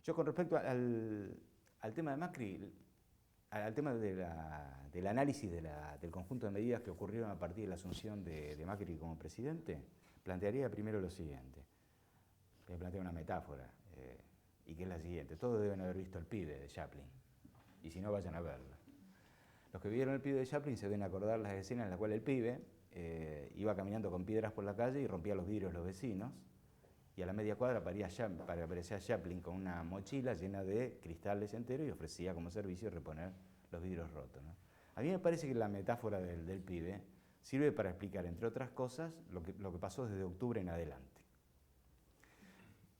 Yo con respecto al tema de Macri, al tema del análisis del conjunto de medidas que ocurrieron a partir de la asunción de Macri como presidente, plantearía primero lo siguiente. Voy a plantear una metáfora, y que es la siguiente. Todos deben haber visto El pibe de Chaplin, y si no, vayan a verlo. Los que vieron El pibe de Chaplin se deben acordar las escenas en las cuales el pibe iba caminando con piedras por la calle y rompía los vidrios de los vecinos, y a la media cuadra aparecía Chaplin con una mochila llena de cristales enteros y ofrecía como servicio reponer los vidrios rotos, ¿no? A mí me parece que la metáfora del pibe sirve para explicar, entre otras cosas, lo que pasó desde octubre en adelante.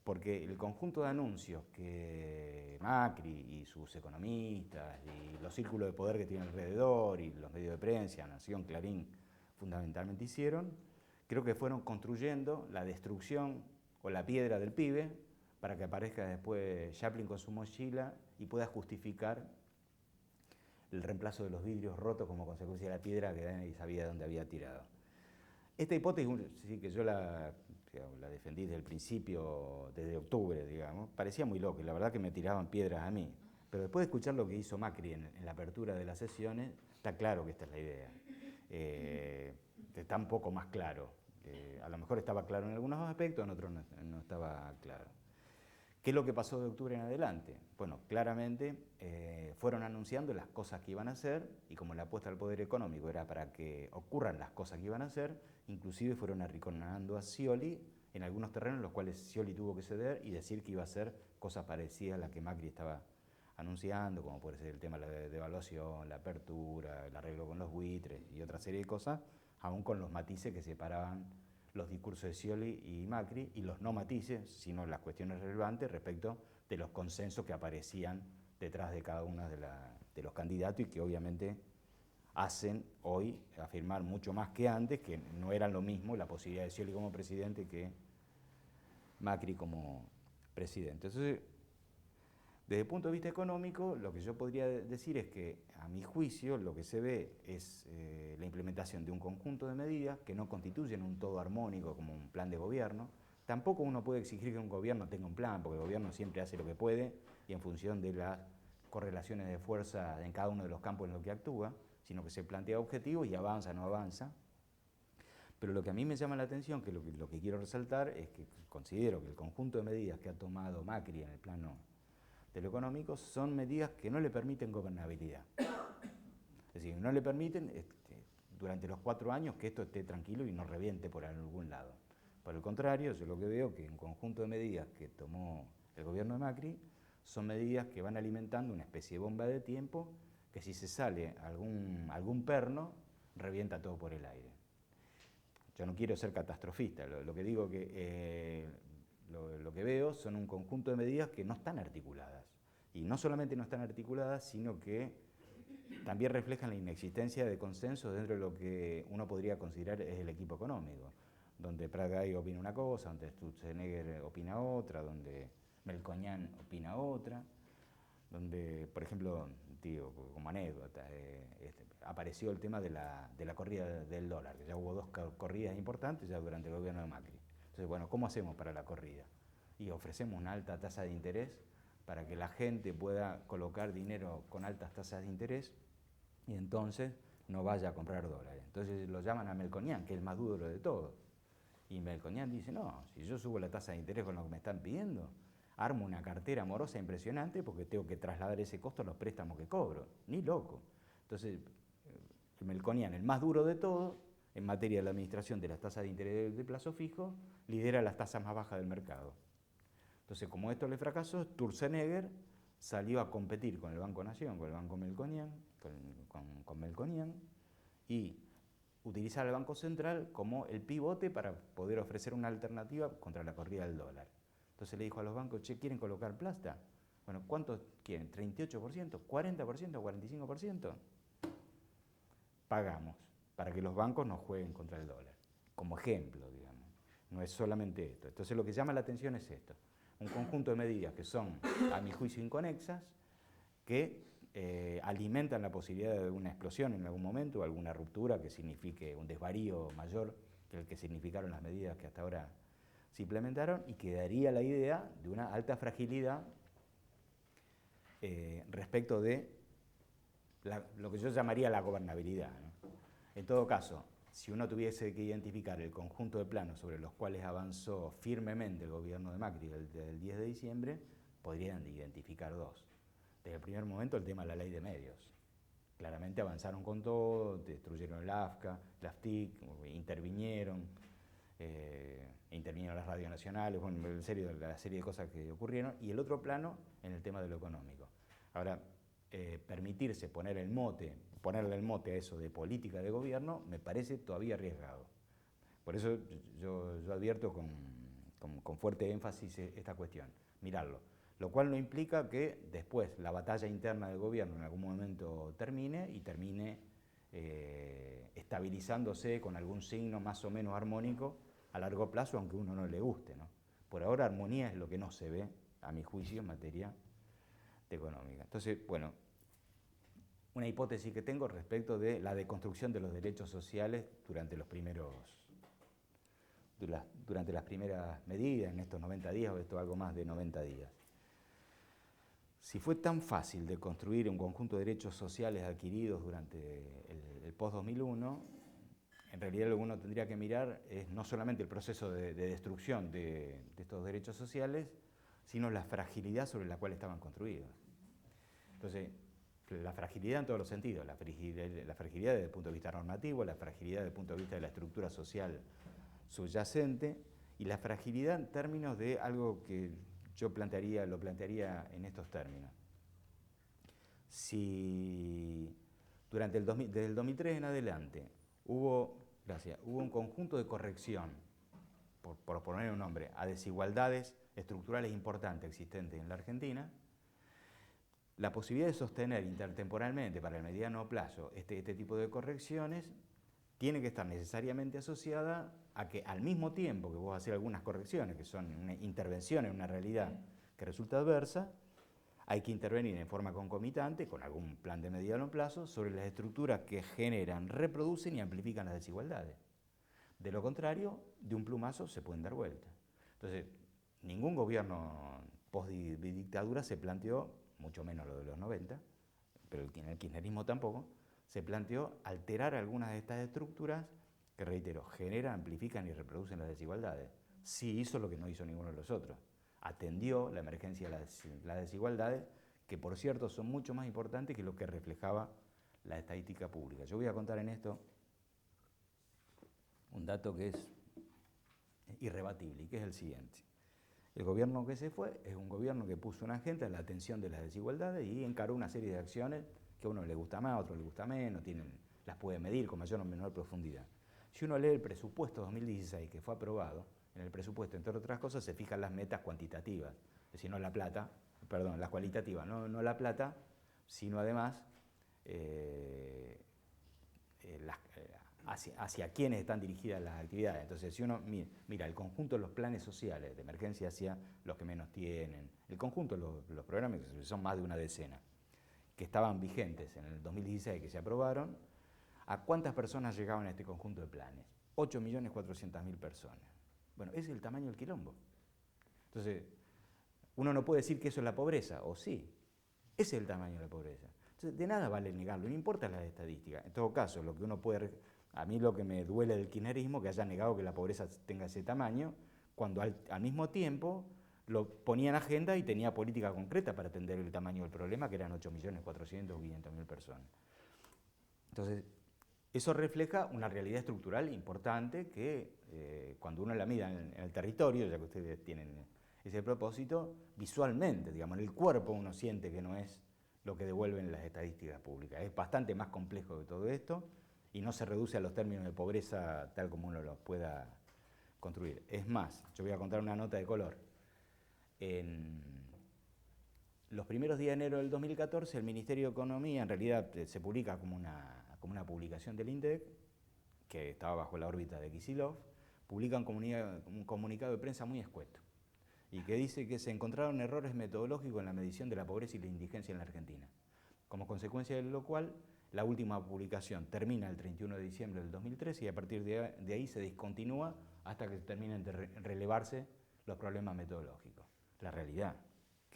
Porque el conjunto de anuncios que Macri y sus economistas y los círculos de poder que tiene alrededor y los medios de prensa, Nación, Clarín, fundamentalmente hicieron, creo que fueron construyendo la destrucción o la piedra del pibe para que aparezca después Chaplin con su mochila y pueda justificar el reemplazo de los vidrios rotos como consecuencia de la piedra que nadie sabía dónde había tirado. Esta hipótesis, sí, que yo la defendí desde el principio, desde octubre, digamos, parecía muy loca y la verdad que me tiraban piedras a mí. Pero después de escuchar lo que hizo Macri en la apertura de las sesiones, está claro que esta es la idea. Está un poco más claro. A lo mejor estaba claro en algunos aspectos, en otros no estaba claro. ¿Qué es lo que pasó de octubre en adelante? Bueno, claramente fueron anunciando las cosas que iban a hacer y como la apuesta al poder económico era para que ocurran las cosas que iban a hacer, inclusive fueron arrinconando a Scioli en algunos terrenos en los cuales Scioli tuvo que ceder y decir que iba a hacer cosas parecidas a las que Macri estaba anunciando, como puede ser el tema de la devaluación, la apertura, el arreglo con los buitres y otra serie de cosas, aún con los matices que separaban los discursos de Scioli y Macri y los no matices, sino las cuestiones relevantes respecto de los consensos que aparecían detrás de cada uno de los candidatos y que obviamente hacen hoy afirmar mucho más que antes que no eran lo mismo la posibilidad de Scioli como presidente que Macri como presidente. Entonces, desde el punto de vista económico, lo que yo podría decir es que, a mi juicio, lo que se ve es la implementación de un conjunto de medidas que no constituyen un todo armónico como un plan de gobierno. Tampoco uno puede exigir que un gobierno tenga un plan, porque el gobierno siempre hace lo que puede y en función de las correlaciones de fuerza en cada uno de los campos en los que actúa, sino que se plantea objetivos y avanza, no avanza. Pero lo que a mí me llama la atención, que lo que quiero resaltar, es que considero que el conjunto de medidas que ha tomado Macri en el plano de lo económico son medidas que no le permiten gobernabilidad. Es decir, no le permiten durante los 4 años que esto esté tranquilo y no reviente por algún lado. Por el contrario, yo lo que veo que un conjunto de medidas que tomó el gobierno de Macri son medidas que van alimentando una especie de bomba de tiempo que si se sale algún perno, revienta todo por el aire. Yo no quiero ser catastrofista, lo que digo que lo que veo son un conjunto de medidas que no están articuladas. Y no solamente no están articuladas, sino que también reflejan la inexistencia de consenso dentro de lo que uno podría considerar es el equipo económico, donde Pratgay opina una cosa, donde Sturzenegger opina otra, donde Melconian opina otra, donde, por ejemplo, digo, como anécdota, apareció el tema de la corrida del dólar, que ya hubo 2 corridas importantes ya durante el gobierno de Macri. Entonces, bueno, ¿cómo hacemos para la corrida? Y ofrecemos una alta tasa de interés para que la gente pueda colocar dinero con altas tasas de interés y entonces no vaya a comprar dólares. Entonces lo llaman a Melconian, que es el más duro de todos. Y Melconian dice, no, si yo subo la tasa de interés con lo que me están pidiendo, armo una cartera morosa impresionante porque tengo que trasladar ese costo a los préstamos que cobro. Ni loco. Entonces, Melconian, el más duro de todos, en materia de la administración de las tasas de interés de plazo fijo, lidera las tasas más bajas del mercado. Entonces, como esto le fracasó, Sturzenegger salió a competir con el Banco Nación, con el Banco Melconian, con Melconian, y utilizar al Banco Central como el pivote para poder ofrecer una alternativa contra la corrida del dólar. Entonces le dijo a los bancos, che, ¿quieren colocar plata? Bueno, ¿cuántos quieren? ¿38%? ¿40%? ¿45%? Pagamos, para que los bancos no jueguen contra el dólar. Como ejemplo, digamos. No es solamente esto. Entonces lo que llama la atención es esto. Un conjunto de medidas que son, a mi juicio, inconexas, que alimentan la posibilidad de una explosión en algún momento, alguna ruptura que signifique un desvarío mayor que el que significaron las medidas que hasta ahora se implementaron y que daría la idea de una alta fragilidad respecto de lo que yo llamaría la gobernabilidad, ¿no? En todo caso, si uno tuviese que identificar el conjunto de planos sobre los cuales avanzó firmemente el gobierno de Macri del 10 de diciembre, podrían identificar dos. Desde el primer momento el tema de la ley de medios. Claramente avanzaron con todo, destruyeron el AFCA, la AFTIC, intervinieron las radios nacionales, bueno, en serio, la serie de cosas que ocurrieron, y el otro plano en el tema de lo económico. Ahora, permitirse ponerle el mote a eso de política de gobierno me parece todavía arriesgado. Por eso yo advierto con fuerte énfasis esta cuestión, mirarlo. Lo cual no implica que después la batalla interna del gobierno en algún momento termine estabilizándose con algún signo más o menos armónico a largo plazo, aunque a uno no le guste, ¿no? Por ahora armonía es lo que no se ve, a mi juicio, en materia económica. Entonces, bueno, una hipótesis que tengo respecto de la deconstrucción de los derechos sociales durante las primeras medidas, en estos 90 días o esto algo más de 90 días. Si fue tan fácil de construir un conjunto de derechos sociales adquiridos durante el post-2001, en realidad lo que uno tendría que mirar es no solamente el proceso de destrucción de estos derechos sociales, sino la fragilidad sobre la cual estaban construidos. Entonces, la fragilidad en todos los sentidos, la fragilidad desde el punto de vista normativo, la fragilidad desde el punto de vista de la estructura social subyacente y la fragilidad en términos de algo que yo lo plantearía en estos términos. Si desde el 2003 en adelante hubo un conjunto de corrección, por poner un nombre, a desigualdades estructurales importantes existentes en la Argentina, la posibilidad de sostener intertemporalmente para el mediano plazo este tipo de correcciones tiene que estar necesariamente asociada a que al mismo tiempo que vos haces algunas correcciones, que son una intervención en una realidad que resulta adversa, hay que intervenir en forma concomitante, con algún plan de mediano plazo, sobre las estructuras que generan, reproducen y amplifican las desigualdades. De lo contrario, de un plumazo se pueden dar vueltas. Entonces, ningún gobierno post-dictadura se planteó, mucho menos lo de los 90, pero el kirchnerismo tampoco, se planteó alterar algunas de estas estructuras que, reitero, generan, amplifican y reproducen las desigualdades. Sí hizo lo que no hizo ninguno de los otros. Atendió la emergencia de las desigualdades, que por cierto son mucho más importantes que lo que reflejaba la estadística pública. Yo voy a contar en esto un dato que es irrebatible y que es el siguiente. El gobierno que se fue es un gobierno que puso una agenda en la atención de las desigualdades y encaró una serie de acciones que a uno le gusta más, a otro le gusta menos, las puede medir con mayor o menor profundidad. Si uno lee el presupuesto 2016 que fue aprobado, en el presupuesto, entre otras cosas, se fijan las metas cuantitativas, es decir, no la plata, perdón, las cualitativas, no la plata, sino además hacia quiénes están dirigidas las actividades. Entonces, si uno mira el conjunto de los planes sociales de emergencia hacia los que menos tienen, el conjunto de los programas, que son más de una decena, que estaban vigentes en el 2016, que se aprobaron, ¿a cuántas personas llegaban a este conjunto de planes? 8.400.000 personas. Bueno, ese es el tamaño del quilombo. Entonces, uno no puede decir que eso es la pobreza, o sí, ese es el tamaño de la pobreza. Entonces, de nada vale negarlo, no importa las estadísticas. En todo caso, lo que uno puede... A mí lo que me duele del kirchnerismo, que haya negado que la pobreza tenga ese tamaño, cuando al mismo tiempo lo ponía en agenda y tenía política concreta para atender el tamaño del problema, que eran 8.400.000 o 500.000 personas. Entonces, eso refleja una realidad estructural importante que cuando uno la mira en el territorio, ya que ustedes tienen ese propósito, visualmente, digamos, en el cuerpo uno siente que no es lo que devuelven las estadísticas públicas. Es bastante más complejo que todo esto y no se reduce a los términos de pobreza tal como uno los pueda construir. Es más, yo voy a contar una nota de color. En los primeros días de enero del 2014, el Ministerio de Economía, en realidad se publica como una publicación del INDEC, que estaba bajo la órbita de Kicillof, publica un comunicado de prensa muy escueto, y que dice que se encontraron errores metodológicos en la medición de la pobreza y la indigencia en la Argentina. Como consecuencia de lo cual, la última publicación termina el 31 de diciembre del 2013 y a partir de ahí se discontinúa hasta que terminen de relevarse los problemas metodológicos. La realidad,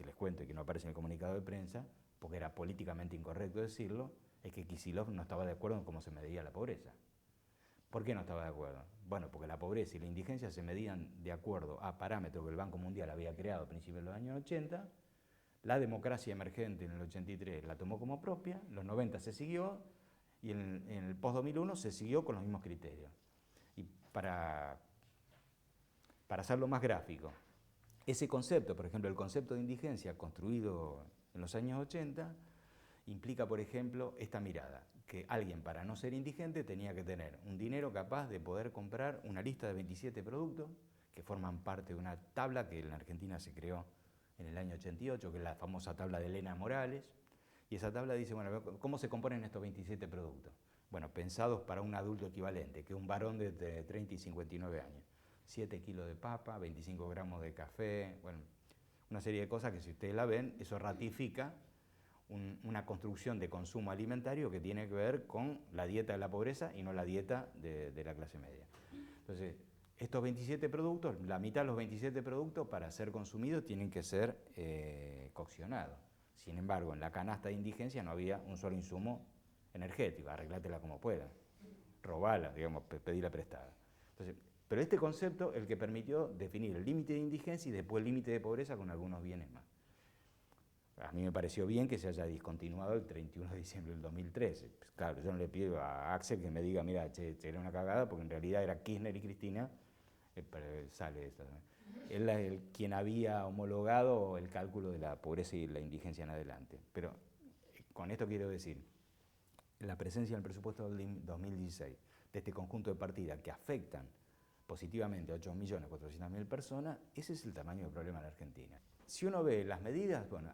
que les cuento y que no aparece en el comunicado de prensa, porque era políticamente incorrecto decirlo, es que Kicillof no estaba de acuerdo en cómo se medía la pobreza. ¿Por qué no estaba de acuerdo? Bueno, porque la pobreza y la indigencia se medían de acuerdo a parámetros que el Banco Mundial había creado a principios de los años 80, la democracia emergente en el 83 la tomó como propia, en los 90 se siguió, y en el post-2001 se siguió con los mismos criterios. Y para hacerlo más gráfico, ese concepto, por ejemplo, el concepto de indigencia construido en los años 80, implica, por ejemplo, esta mirada, que alguien para no ser indigente tenía que tener un dinero capaz de poder comprar una lista de 27 productos que forman parte de una tabla que en Argentina se creó en el año 88, que es la famosa tabla de Elena Morales, y esa tabla dice, bueno, ¿cómo se componen estos 27 productos? Bueno, pensados para un adulto equivalente, que es un varón de 30 y 59 años. 7 kilos de papa, 25 gramos de café, bueno, una serie de cosas que si ustedes la ven, eso ratifica una construcción de consumo alimentario que tiene que ver con la dieta de la pobreza y no la dieta de la clase media. Entonces, estos 27 productos, la mitad de los 27 productos para ser consumidos tienen que ser coccionados. Sin embargo, en la canasta de indigencia no había un solo insumo energético, arreglátela como puedas, robala, digamos, pedirla prestada. Entonces, pero este concepto el que permitió definir el límite de indigencia y después el límite de pobreza con algunos bienes más. A mí me pareció bien que se haya discontinuado el 31 de diciembre del 2013. Pues claro, yo no le pido a Axel que me diga, mira, era una cagada, porque en realidad era Kirchner y Cristina, pero sale esto. Él es quien había homologado el cálculo de la pobreza y la indigencia en adelante. Pero con esto quiero decir, la presencia en el presupuesto del 2016 de este conjunto de partidas que afectan positivamente a 8.400.000 personas, ese es el tamaño del problema en la Argentina. Si uno ve las medidas, bueno,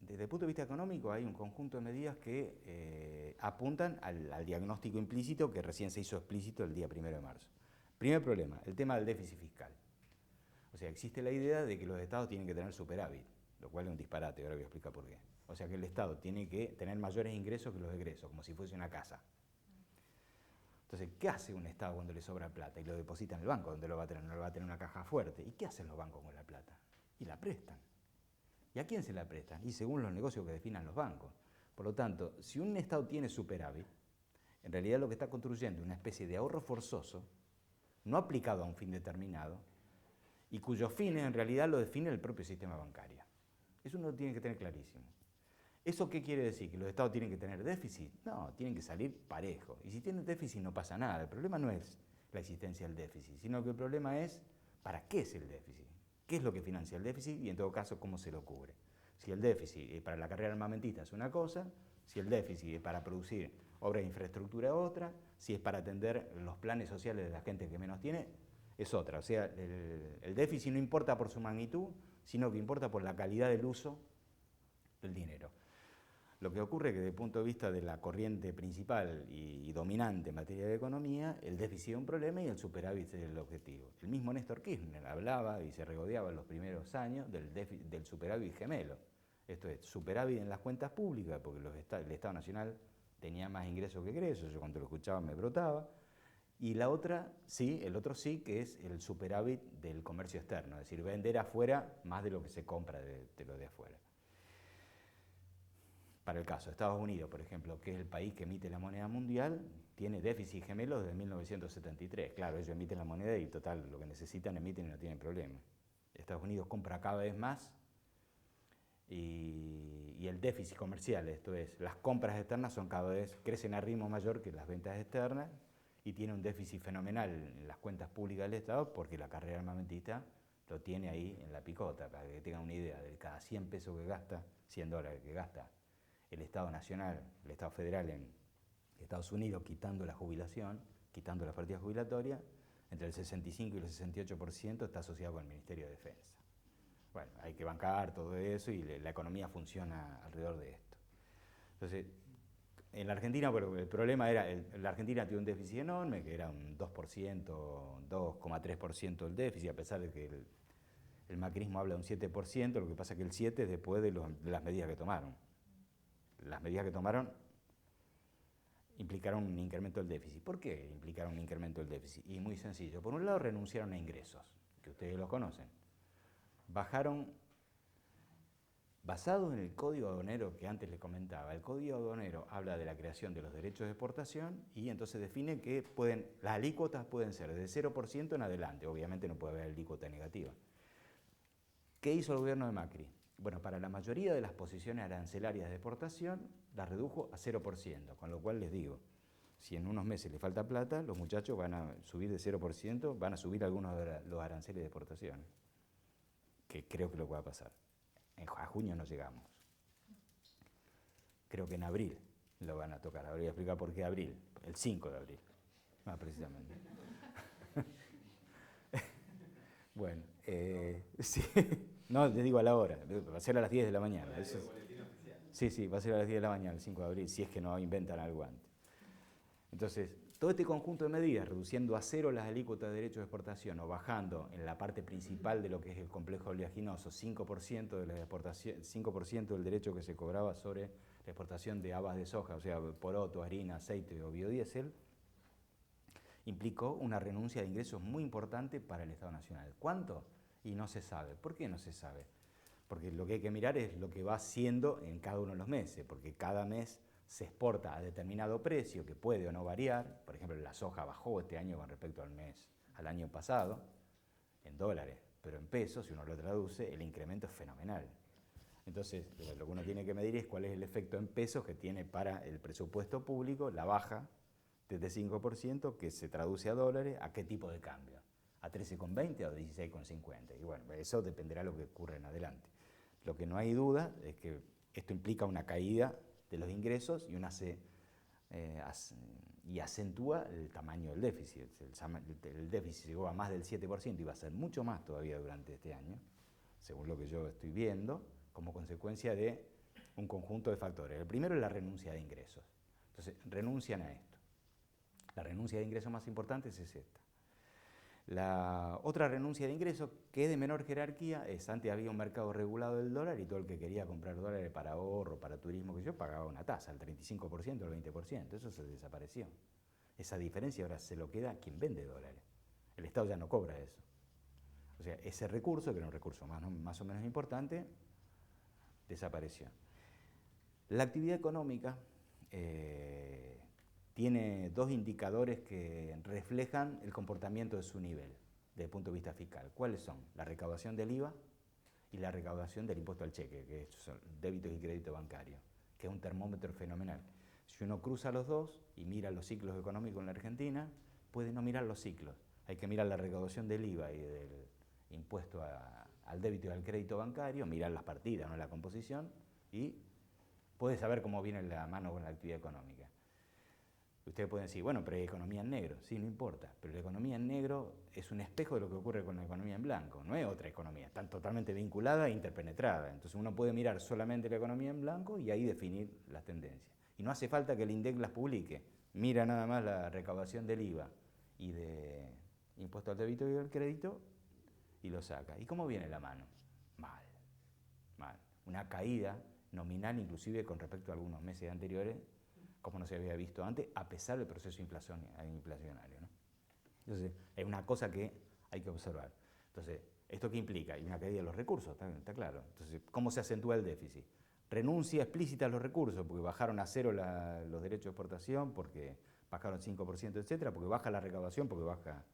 desde el punto de vista económico hay un conjunto de medidas que apuntan al diagnóstico implícito que recién se hizo explícito el día 1 de marzo. Primer problema, el tema del déficit fiscal. O sea, existe la idea de que los estados tienen que tener superávit, lo cual es un disparate, ahora voy a explicar por qué. O sea, que el estado tiene que tener mayores ingresos que los egresos, como si fuese una casa. Entonces, ¿qué hace un estado cuando le sobra plata? Y lo deposita en el banco, donde lo va a tener, no lo va a tener en una caja fuerte. ¿Y qué hacen los bancos con la plata? Y la prestan. ¿Y a quién se la prestan? Y según los negocios que definan los bancos. Por lo tanto, si un estado tiene superávit, en realidad lo que está construyendo es una especie de ahorro forzoso, no aplicado a un fin determinado, y cuyos fines en realidad lo define el propio sistema bancario. Eso uno lo tiene que tener clarísimo. ¿Eso qué quiere decir? ¿Que los estados tienen que tener déficit? No, tienen que salir parejos. Y si tienen déficit no pasa nada. El problema no es la existencia del déficit, sino que el problema es ¿para qué es el déficit? ¿Qué es lo que financia el déficit? Y en todo caso, ¿cómo se lo cubre? Si el déficit es para la carrera armamentista es una cosa, si el déficit es para producir obra de infraestructura es otra, si es para atender los planes sociales de la gente que menos tiene, es otra. O sea, el déficit no importa por su magnitud, sino que importa por la calidad del uso del dinero. Lo que ocurre es que desde el punto de vista de la corriente principal y dominante en materia de economía, el déficit es un problema y el superávit es el objetivo. El mismo Néstor Kirchner hablaba y se regodeaba en los primeros años del superávit gemelo. Esto es, superávit en las cuentas públicas, porque el Estado Nacional tenía más ingresos que egresos, yo cuando lo escuchaba me brotaba. Y la otra, sí, el otro sí, que es el superávit del comercio externo, es decir, vender afuera más de lo que se compra de lo de afuera. Para el caso de Estados Unidos, por ejemplo, que es el país que emite la moneda mundial, tiene déficit gemelo desde 1973. Claro, ellos emiten la moneda y total, lo que necesitan emiten y no tienen problema. Estados Unidos compra cada vez más y el déficit comercial, esto es, las compras externas crecen a ritmo mayor que las ventas externas y tiene un déficit fenomenal en las cuentas públicas del Estado porque la carrera armamentista lo tiene ahí en la picota, para que tengan una idea, de cada 100 pesos que gasta, 100 dólares que gasta el Estado Nacional, el Estado Federal en Estados Unidos, quitando la jubilación, quitando la partida jubilatoria, entre el 65 y el 68% está asociado con el Ministerio de Defensa. Bueno, hay que bancar todo eso y la economía funciona alrededor de esto. Entonces, en la Argentina, bueno, el problema era, la Argentina tiene un déficit enorme, que era un 2%, 2,3% del déficit, a pesar de que el macrismo habla de un 7%, lo que pasa es que el 7% es después de las medidas que tomaron. Las medidas que tomaron implicaron un incremento del déficit. ¿Por qué implicaron un incremento del déficit? Y muy sencillo. Por un lado, renunciaron a ingresos, que ustedes los conocen. Bajaron Basado en el código aduanero que antes les comentaba, el código aduanero habla de la creación de los derechos de exportación y entonces define que las alícuotas pueden ser de 0% en adelante, obviamente no puede haber alícuota negativa. ¿Qué hizo el gobierno de Macri? Bueno, para la mayoría de las posiciones arancelarias de exportación las redujo a 0%, con lo cual les digo, si en unos meses les falta plata, los muchachos van a subir de 0%, van a subir algunos de los aranceles de exportación, que creo que es lo que va a pasar. A junio no llegamos. Creo que en abril lo van a tocar. Ahora voy a explicar por qué abril. El 5 de abril, más precisamente. Bueno, sí. No, te digo a la hora. Va a ser a las 10 de la mañana. Eso es. Sí, va a ser a las 10 de la mañana, el 5 de abril, si es que no inventan algo antes. Entonces, todo este conjunto de medidas, reduciendo a cero las alícuotas de derechos de exportación o bajando en la parte principal de lo que es el complejo oleaginoso 5% de la exportación, 5% del derecho que se cobraba sobre la exportación de habas de soja, o sea, poroto, harina, aceite o biodiesel, implicó una renuncia de ingresos muy importante para el Estado Nacional. ¿Cuánto? Y no se sabe. ¿Por qué no se sabe? Porque lo que hay que mirar es lo que va haciendo en cada uno de los meses, porque cada mes se exporta a determinado precio que puede o no variar. Por ejemplo, la soja bajó este año con respecto al año pasado, en dólares, pero en pesos, si uno lo traduce, el incremento es fenomenal. Entonces, lo que uno tiene que medir es cuál es el efecto en pesos que tiene para el presupuesto público la baja de 5% que se traduce a dólares, ¿a qué tipo de cambio? ¿A 13,20 o a 16,50? Y bueno, eso dependerá de lo que ocurra en adelante. Lo que no hay duda es que esto implica una caída de los ingresos y acentúa el tamaño del déficit. El déficit llegó a más del 7% y va a ser mucho más todavía durante este año, según lo que yo estoy viendo, como consecuencia de un conjunto de factores. El primero es la renuncia de ingresos. Entonces, renuncian a esto. La renuncia de ingresos más importante es esta. La otra renuncia de ingresos, que es de menor jerarquía, es antes había un mercado regulado del dólar y todo el que quería comprar dólares para ahorro, para turismo, que yo pagaba una tasa, el 35%, el 20%, eso se desapareció. Esa diferencia ahora se lo queda a quien vende dólares. El Estado ya no cobra eso. O sea, ese recurso, que era un recurso más o menos importante, desapareció. La actividad económica tiene dos indicadores que reflejan el comportamiento de su nivel desde el punto de vista fiscal. ¿Cuáles son? La recaudación del IVA y la recaudación del impuesto al cheque, que son débitos y crédito bancario, que es un termómetro fenomenal. Si uno cruza los dos y mira los ciclos económicos en la Argentina, puede no mirar los ciclos. Hay que mirar la recaudación del IVA y del impuesto al débito y al crédito bancario, mirar las partidas, no la composición, y puede saber cómo viene la mano con la actividad económica. Ustedes pueden decir, bueno, pero hay economía en negro. Sí, no importa, pero la economía en negro es un espejo de lo que ocurre con la economía en blanco, no es otra economía, están totalmente vinculada e interpenetrada. Entonces uno puede mirar solamente la economía en blanco y ahí definir las tendencias. Y no hace falta que el INDEC las publique, mira nada más la recaudación del IVA y de impuesto al débito y al crédito y lo saca. ¿Y cómo viene la mano? Mal, mal. Una caída nominal inclusive con respecto a algunos meses anteriores, como no se había visto antes, a pesar del proceso inflacionario, ¿no? Entonces, es una cosa que hay que observar. Entonces, ¿esto qué implica? Hay una caída de los recursos, está claro. Entonces, ¿cómo se acentúa el déficit? Renuncia explícita a los recursos, porque bajaron a cero los derechos de exportación, porque bajaron 5%, etcétera, porque baja la recaudación, porque baja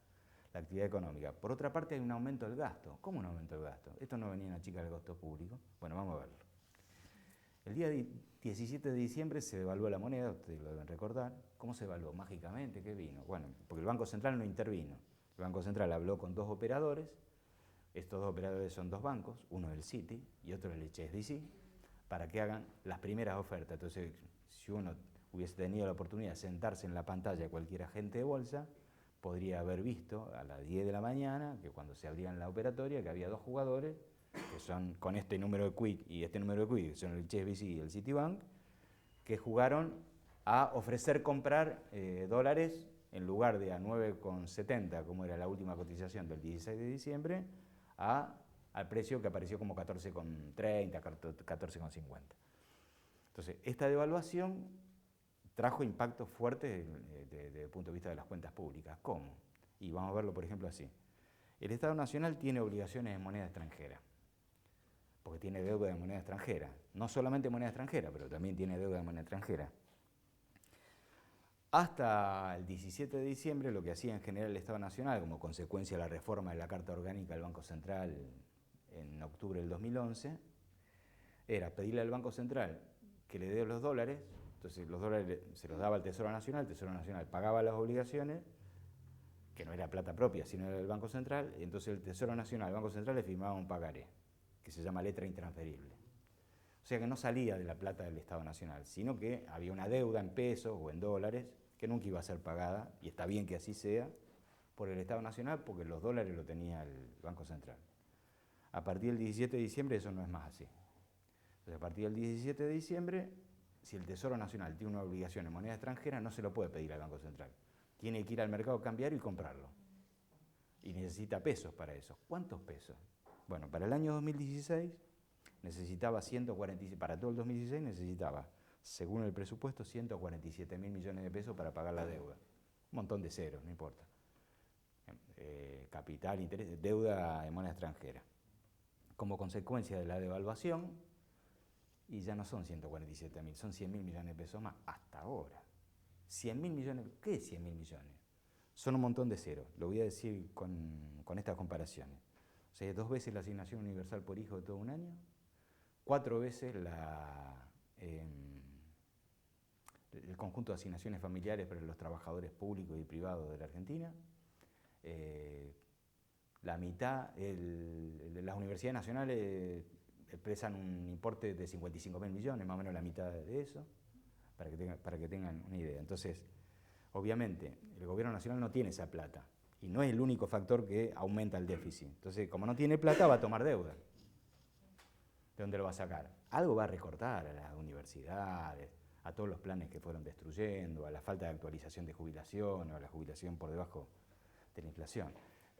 la actividad económica. Por otra parte, hay un aumento del gasto. ¿Cómo un aumento del gasto? Esto no venía en la chica del gasto público. Bueno, vamos a verlo. El día 17 de diciembre se devaluó la moneda, ustedes lo deben recordar. ¿Cómo se evaluó? Mágicamente, ¿qué vino? Bueno, porque el Banco Central no intervino. El Banco Central habló con dos operadores. Estos dos operadores son dos bancos, uno el Citi y otro el HSBC, para que hagan las primeras ofertas. Entonces, si uno hubiese tenido la oportunidad de sentarse en la pantalla de cualquier agente de bolsa, podría haber visto a las 10 de la mañana, que cuando se abrían la operatoria, que había dos jugadores, que son con este número de quit y este número de quit, que son el HSBC y el Citibank, que jugaron a ofrecer comprar dólares en lugar de a 9,70, como era la última cotización del 16 de diciembre, al precio que apareció como 14,30, 14,50. Entonces, esta devaluación trajo impactos fuertes desde el punto de vista de las cuentas públicas. ¿Cómo? Y vamos a verlo, por ejemplo, así. El Estado Nacional tiene obligaciones en moneda extranjera. porque tiene deuda de moneda extranjera. No solamente moneda extranjera, pero también tiene deuda de moneda extranjera. Hasta el 17 de diciembre, lo que hacía en general el Estado Nacional, como consecuencia de la reforma de la Carta Orgánica del Banco Central en octubre del 2011, era pedirle al Banco Central que le dé los dólares. Entonces los dólares se los daba al Tesoro Nacional, el Tesoro Nacional pagaba las obligaciones, que no era plata propia, sino era del Banco Central, y entonces el Tesoro Nacional, el Banco Central le firmaba un pagaré, que se llama letra intransferible. O sea que no salía de la plata del Estado Nacional, sino que había una deuda en pesos o en dólares que nunca iba a ser pagada, y está bien que así sea, por el Estado Nacional, porque los dólares lo tenía el Banco Central. A partir del 17 de diciembre eso no es más así. Entonces, a partir del 17 de diciembre, si el Tesoro Nacional tiene una obligación en moneda extranjera, no se lo puede pedir al Banco Central. Tiene que ir al mercado cambiario y comprarlo. Y necesita pesos para eso. ¿Cuántos pesos? Bueno, para el año 2016 necesitaba 147, para todo el 2016 necesitaba, según el presupuesto, 147.000 millones de pesos para pagar la deuda. Un montón de ceros, no importa. Capital, interés, deuda en moneda extranjera. Como consecuencia de la devaluación, y ya no son 147.000, son 100.000 millones de pesos más, hasta ahora. 100.000 millones, ¿qué es 100.000 millones? Son un montón de ceros, lo voy a decir con estas comparaciones. O sea, 2 veces la asignación universal por hijo de todo un año, 4 veces el conjunto de asignaciones familiares para los trabajadores públicos y privados de la Argentina, la mitad, las universidades nacionales expresan un importe de 55.000 millones, más o menos la mitad de eso, para que tengan una idea. Entonces, obviamente, el gobierno nacional no tiene esa plata, y no es el único factor que aumenta el déficit. Entonces, como no tiene plata, va a tomar deuda. ¿De dónde lo va a sacar? Algo va a recortar a las universidades, a todos los planes que fueron destruyendo, a la falta de actualización de jubilación, o a la jubilación por debajo de la inflación.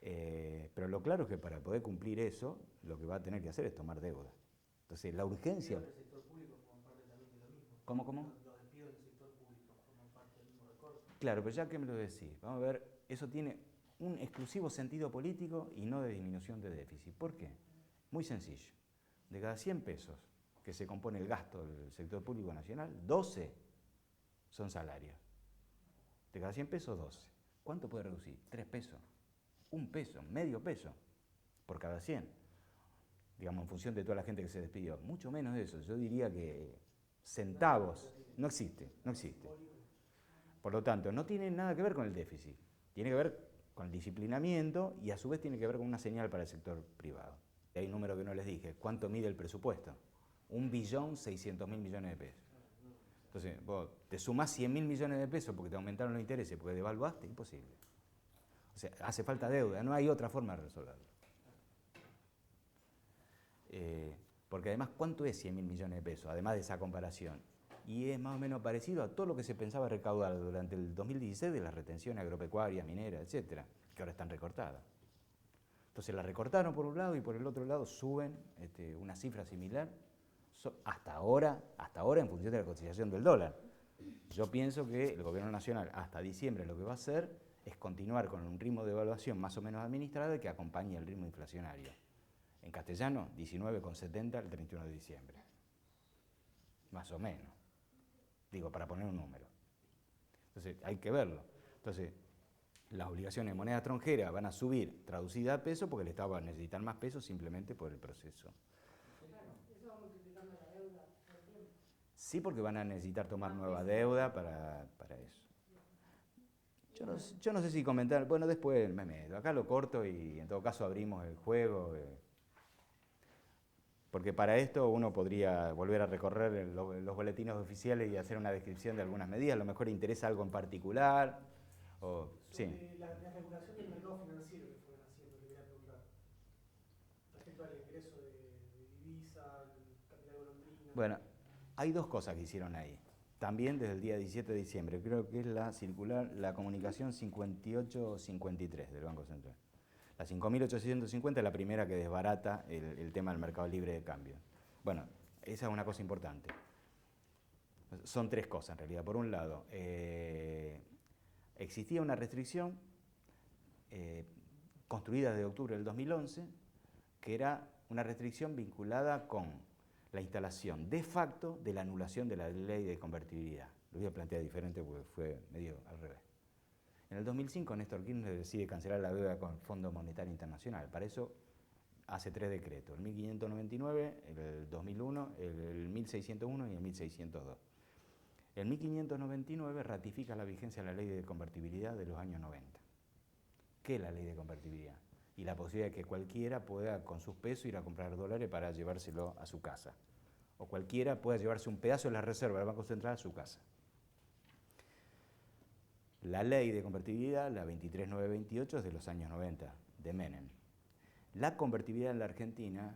Pero lo claro es que para poder cumplir eso, lo que va a tener que hacer es tomar deuda. Entonces, la urgencia... Los del sector público forman parte también de lo mismo. ¿Cómo? Los despidos del sector público forman parte del mismo recorte. Claro, pero ya que me lo decís, vamos a ver, eso tiene un exclusivo sentido político y no de disminución de déficit. ¿Por qué? Muy sencillo. De cada 100 pesos que se compone el gasto del sector público nacional, 12 son salarios. De cada 100 pesos, 12. ¿Cuánto puede reducir? 3 pesos. 1 peso, medio peso por cada 100. Digamos, en función de toda la gente que se despidió. Mucho menos de eso. Yo diría que centavos. No existe, no existe. Por lo tanto, no tiene nada que ver con el déficit. Tiene que ver con el disciplinamiento y a su vez tiene que ver con una señal para el sector privado. Y hay un número que no les dije. ¿Cuánto mide el presupuesto? 1.600.000 millones de pesos. Entonces, vos te sumás 100.000 millones de pesos porque te aumentaron los intereses, porque devaluaste, imposible. O sea, hace falta deuda, no hay otra forma de resolverlo. Porque además, ¿cuánto es 100.000 millones de pesos? Además de esa comparación. Y es más o menos parecido a todo lo que se pensaba recaudar durante el 2016 de las retenciones agropecuarias, mineras, etcétera, que ahora están recortadas. Entonces la recortaron por un lado y por el otro lado suben una cifra similar hasta ahora en función de la cotización del dólar. Yo pienso que el gobierno nacional hasta diciembre lo que va a hacer es continuar con un ritmo de evaluación más o menos administrado y que acompañe el ritmo inflacionario. En castellano, 19,70 el 31 de diciembre. Más o menos. Digo, para poner un número. Entonces, hay que verlo. Entonces, las obligaciones de moneda extranjera van a subir traducida a peso porque el Estado va a necesitar más pesos simplemente por el proceso. Eso va multiplicando la deuda por el tiempo. Sí, porque van a necesitar tomar nueva deuda para eso. Yo no sé si comentar, bueno, después me meto. Acá lo corto y en todo caso abrimos el juego. Porque para esto uno podría volver a recorrer los boletines oficiales y hacer una descripción de algunas medidas. A lo mejor interesa algo en particular. O, sí. La regulación del mercado financiero que fueron haciendo, le voy a preguntar. Respecto al ingreso de divisa, el capital golondrina. Bueno, hay 2 cosas que hicieron ahí. También desde el día 17 de diciembre. Creo que es la circular, la comunicación 5853 del Banco Central. La 5.850 es la primera que desbarata el tema del mercado libre de cambio. Bueno, esa es una cosa importante. Son 3 cosas en realidad. Por un lado, existía una restricción construida desde octubre del 2011, que era una restricción vinculada con la instalación de facto de la anulación de la ley de convertibilidad. Lo voy a plantear diferente porque fue medio al revés. En el 2005 Néstor Kirchner decide cancelar la deuda con el Fondo Monetario Internacional. Para eso hace 3 decretos, el 1599, el 2001, el 1601 y el 1602. El 1599 ratifica la vigencia de la ley de convertibilidad de los años 90. ¿Qué es la ley de convertibilidad? Y la posibilidad de que cualquiera pueda con sus pesos ir a comprar dólares para llevárselo a su casa. O cualquiera pueda llevarse un pedazo de la reserva del Banco Central a su casa. La ley de convertibilidad, la 23928, es de los años 90, de Menem. La convertibilidad en la Argentina,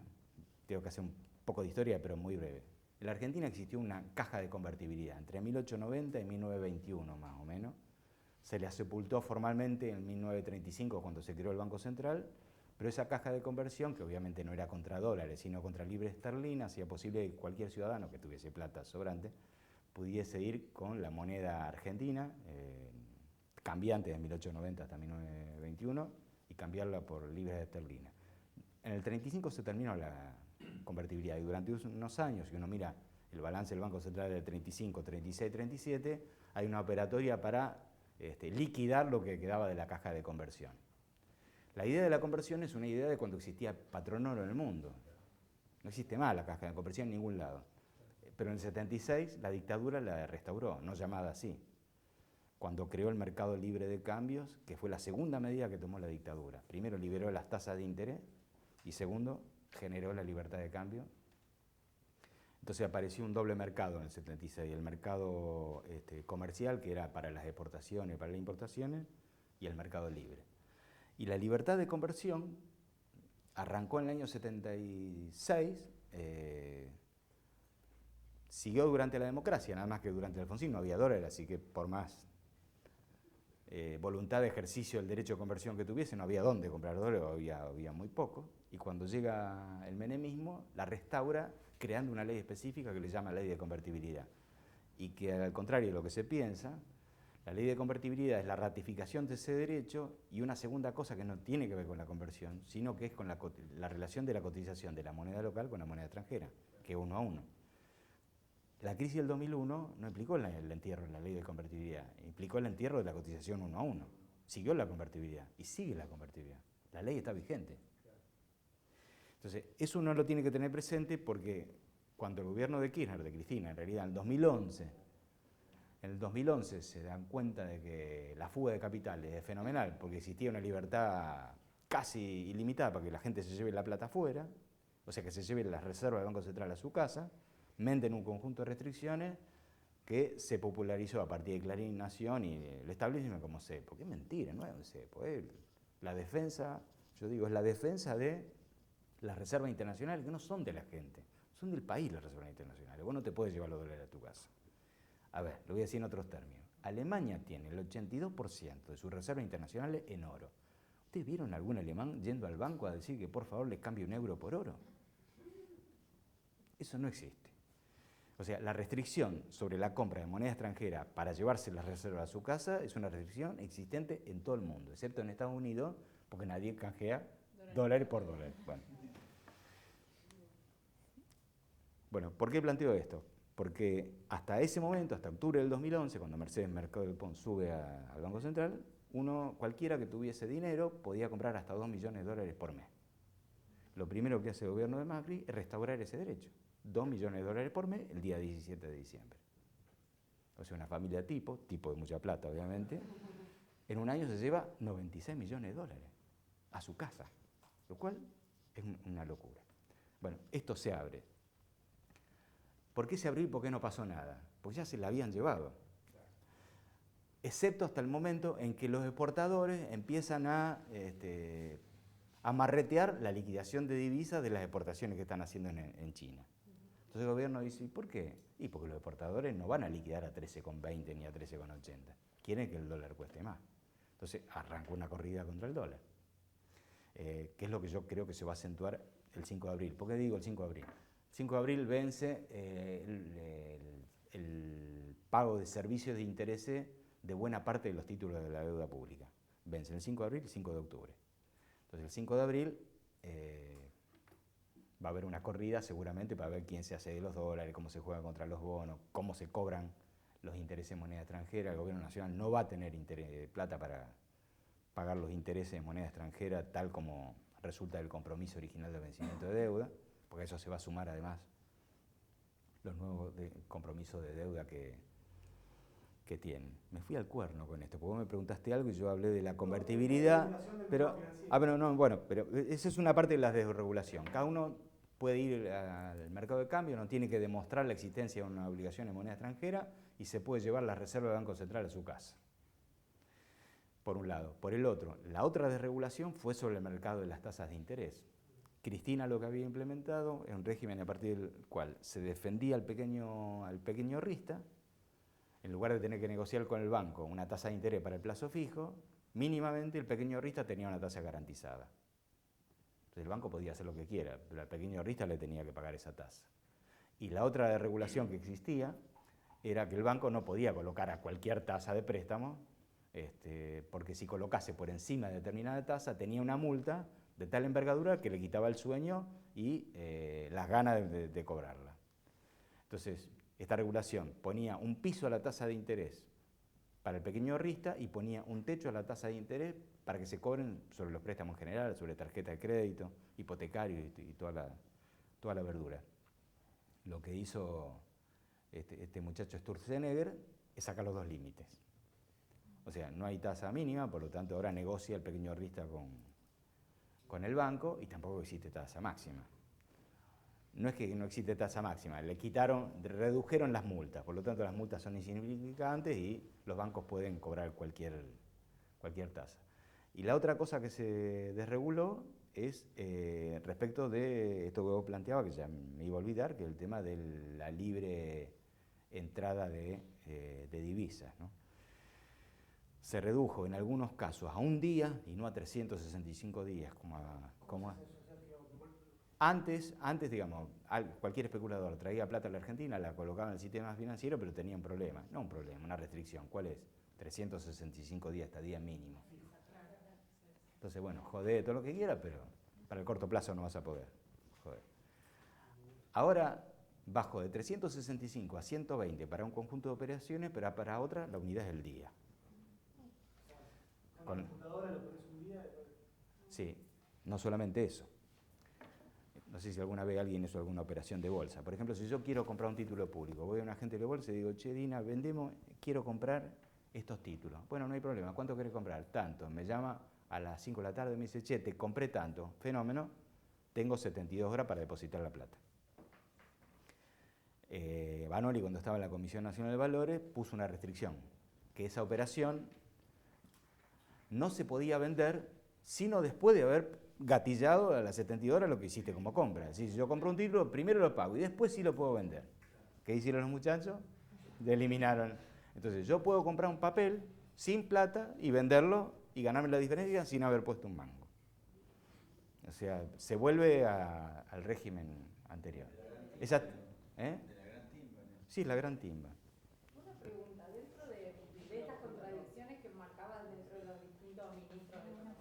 tengo que hacer un poco de historia, pero muy breve. En la Argentina existió una caja de convertibilidad entre 1890 y 1921, más o menos. Se la sepultó formalmente en 1935, cuando se creó el Banco Central, pero esa caja de conversión, que obviamente no era contra dólares, sino contra libra esterlina, hacía posible que cualquier ciudadano que tuviese plata sobrante pudiese ir con la moneda argentina, cambiante de 1890 hasta 1921, y cambiarla por libras esterlinas. En el 35 se terminó la convertibilidad y durante unos años, si uno mira el balance del Banco Central del 35, 36, 37, hay una operatoria para liquidar lo que quedaba de la caja de conversión. La idea de la conversión es una idea de cuando existía patrón oro en el mundo. No existe más la caja de conversión en ningún lado. Pero en el 76 la dictadura la restauró, no llamada así, cuando creó el mercado libre de cambios, que fue la segunda medida que tomó la dictadura. Primero liberó las tasas de interés y segundo generó la libertad de cambio. Entonces apareció un doble mercado en el 76, el mercado comercial, que era para las exportaciones, para las importaciones, y el mercado libre. Y la libertad de conversión arrancó en el año 76, siguió durante la democracia, nada más que durante el Alfonsín no había dólares, así que por más voluntad de ejercicio del derecho de conversión que tuviese, no había dónde comprar dólares, había muy poco. Y cuando llega el menemismo, la restaura creando una ley específica que le llama ley de convertibilidad. Y que al contrario de lo que se piensa, la ley de convertibilidad es la ratificación de ese derecho y una segunda cosa que no tiene que ver con la conversión, sino que es con la relación de la cotización de la moneda local con la moneda extranjera, que es 1 a 1. La crisis del 2001 no implicó el entierro de la ley de convertibilidad, implicó el entierro de la cotización 1 a 1. Siguió la convertibilidad y sigue la convertibilidad. La ley está vigente. Entonces, eso uno lo tiene que tener presente porque cuando el gobierno de Kirchner, de Cristina, en realidad en el 2011 se dan cuenta de que la fuga de capitales es fenomenal porque existía una libertad casi ilimitada para que la gente se lleve la plata afuera, o sea que se lleve las reservas del Banco Central a su casa, meten un conjunto de restricciones que se popularizó a partir de Clarín, Nación y el establecimiento como cepo. Que es mentira, no es un cepo, es la defensa, yo digo, es la defensa de las reservas internacionales que no son de la gente, son del país las reservas internacionales. Vos no te puedes llevar los dólares a tu casa. A ver, lo voy a decir en otros términos. Alemania tiene el 82% de sus reservas internacionales en oro. ¿Ustedes vieron algún alemán yendo al banco a decir que por favor les cambie un euro por oro? Eso no existe. O sea, la restricción sobre la compra de moneda extranjera para llevarse las reservas a su casa es una restricción existente en todo el mundo, excepto en Estados Unidos, porque nadie canjea dólares por dólares. Bueno, ¿por qué planteo esto? Porque hasta ese momento, hasta octubre del 2011, cuando Mercedes Mercado del Pont sube al Banco Central, cualquiera que tuviese dinero podía comprar hasta 2 millones de dólares por mes. Lo primero que hace el gobierno de Macri es restaurar ese derecho. 2 millones de dólares por mes el día 17 de diciembre. O sea, una familia tipo de mucha plata obviamente, en un año se lleva 96 millones de dólares a su casa, lo cual es una locura. Bueno, esto se abre. ¿Por qué se abrió y por qué no pasó nada? Pues ya se la habían llevado. Excepto hasta el momento en que los exportadores empiezan a marretear la liquidación de divisas de las exportaciones que están haciendo en China. Entonces el gobierno dice, ¿y por qué? Y porque los exportadores no van a liquidar a 13,20 ni a 13,80. Quieren que el dólar cueste más. Entonces arrancó una corrida contra el dólar. Que es lo que yo creo que se va a acentuar el 5 de abril. ¿Por qué digo el 5 de abril? El 5 de abril vence el pago de servicios de intereses de buena parte de los títulos de la deuda pública. Vence el 5 de abril y el 5 de octubre. Entonces el 5 de abril Va a haber una corrida seguramente para ver quién se hace de los dólares, cómo se juega contra los bonos, cómo se cobran los intereses en moneda extranjera. El gobierno nacional no va a tener plata para pagar los intereses en moneda extranjera tal como resulta del compromiso original de vencimiento de deuda, porque a eso se va a sumar además los nuevos compromisos de deuda que tienen. Me fui al cuerno con esto, porque vos me preguntaste algo y yo hablé de la convertibilidad, pero esa es una parte de la desregulación. Cada uno puede ir al mercado de cambio, no tiene que demostrar la existencia de una obligación en moneda extranjera y se puede llevar la reserva del Banco Central a su casa. Por un lado. Por el otro, la otra desregulación fue sobre el mercado de las tasas de interés. Cristina lo que había implementado es un régimen a partir del cual se defendía al pequeño rista. En lugar de tener que negociar con el banco una tasa de interés para el plazo fijo, mínimamente el pequeño rista tenía una tasa garantizada. Entonces el banco podía hacer lo que quiera, pero al pequeño rista le tenía que pagar esa tasa. Y la otra desregulación que existía era que el banco no podía colocar a cualquier tasa de préstamo, porque si colocase por encima de determinada tasa tenía una multa de tal envergadura que le quitaba el sueño y las ganas de cobrarla. Entonces, esta regulación ponía un piso a la tasa de interés para el pequeño ahorrista y ponía un techo a la tasa de interés para que se cobren sobre los préstamos en general, sobre tarjeta de crédito, hipotecario y toda la verdura. Lo que hizo este muchacho Sturzenegger es sacar los dos límites. O sea, no hay tasa mínima, por lo tanto ahora negocia el pequeño ahorrista con el banco y tampoco existe tasa máxima. No es que no existe tasa máxima, redujeron las multas, por lo tanto las multas son insignificantes y los bancos pueden cobrar cualquier tasa. Y la otra cosa que se desreguló es respecto de esto que vos planteabas, que ya me iba a olvidar, que es el tema de la libre entrada de divisas, ¿no? Se redujo en algunos casos a un día y no a 365 días, Antes, digamos, cualquier especulador traía plata a la Argentina, la colocaba en el sistema financiero, pero tenía un problema. No un problema, una restricción. ¿Cuál es? 365 días, estadía mínimo. Entonces, bueno, jodé todo lo que quiera, pero para el corto plazo no vas a poder. Joder. Ahora bajo de 365 a 120 para un conjunto de operaciones, pero para otra la unidad es el día. ¿Con la computadora lo pones un día? Sí, no solamente eso. No sé si alguna vez alguien hizo alguna operación de bolsa. Por ejemplo, si yo quiero comprar un título público, voy a un agente de bolsa y digo, che, Dina, quiero comprar estos títulos. Bueno, no hay problema, ¿cuánto querés comprar? Tanto. Me llama a las 5 de la tarde y me dice, che, te compré tanto. Fenómeno, tengo 72 horas para depositar la plata. Vanoli, cuando estaba en la Comisión Nacional de Valores, puso una restricción, que esa operación no se podía vender sino después de haber gatillado a las 72 horas lo que hiciste como compra. Si yo compro un título, primero lo pago y después sí lo puedo vender. ¿Qué hicieron los muchachos? Eliminaron. Entonces yo puedo comprar un papel sin plata y venderlo y ganarme la diferencia sin haber puesto un mango. O sea, se vuelve al régimen anterior. Esa, ¿eh? Sí, la gran timba. Una pregunta, dentro de estas contradicciones que marcaban dentro de los distintos ministros de Economía,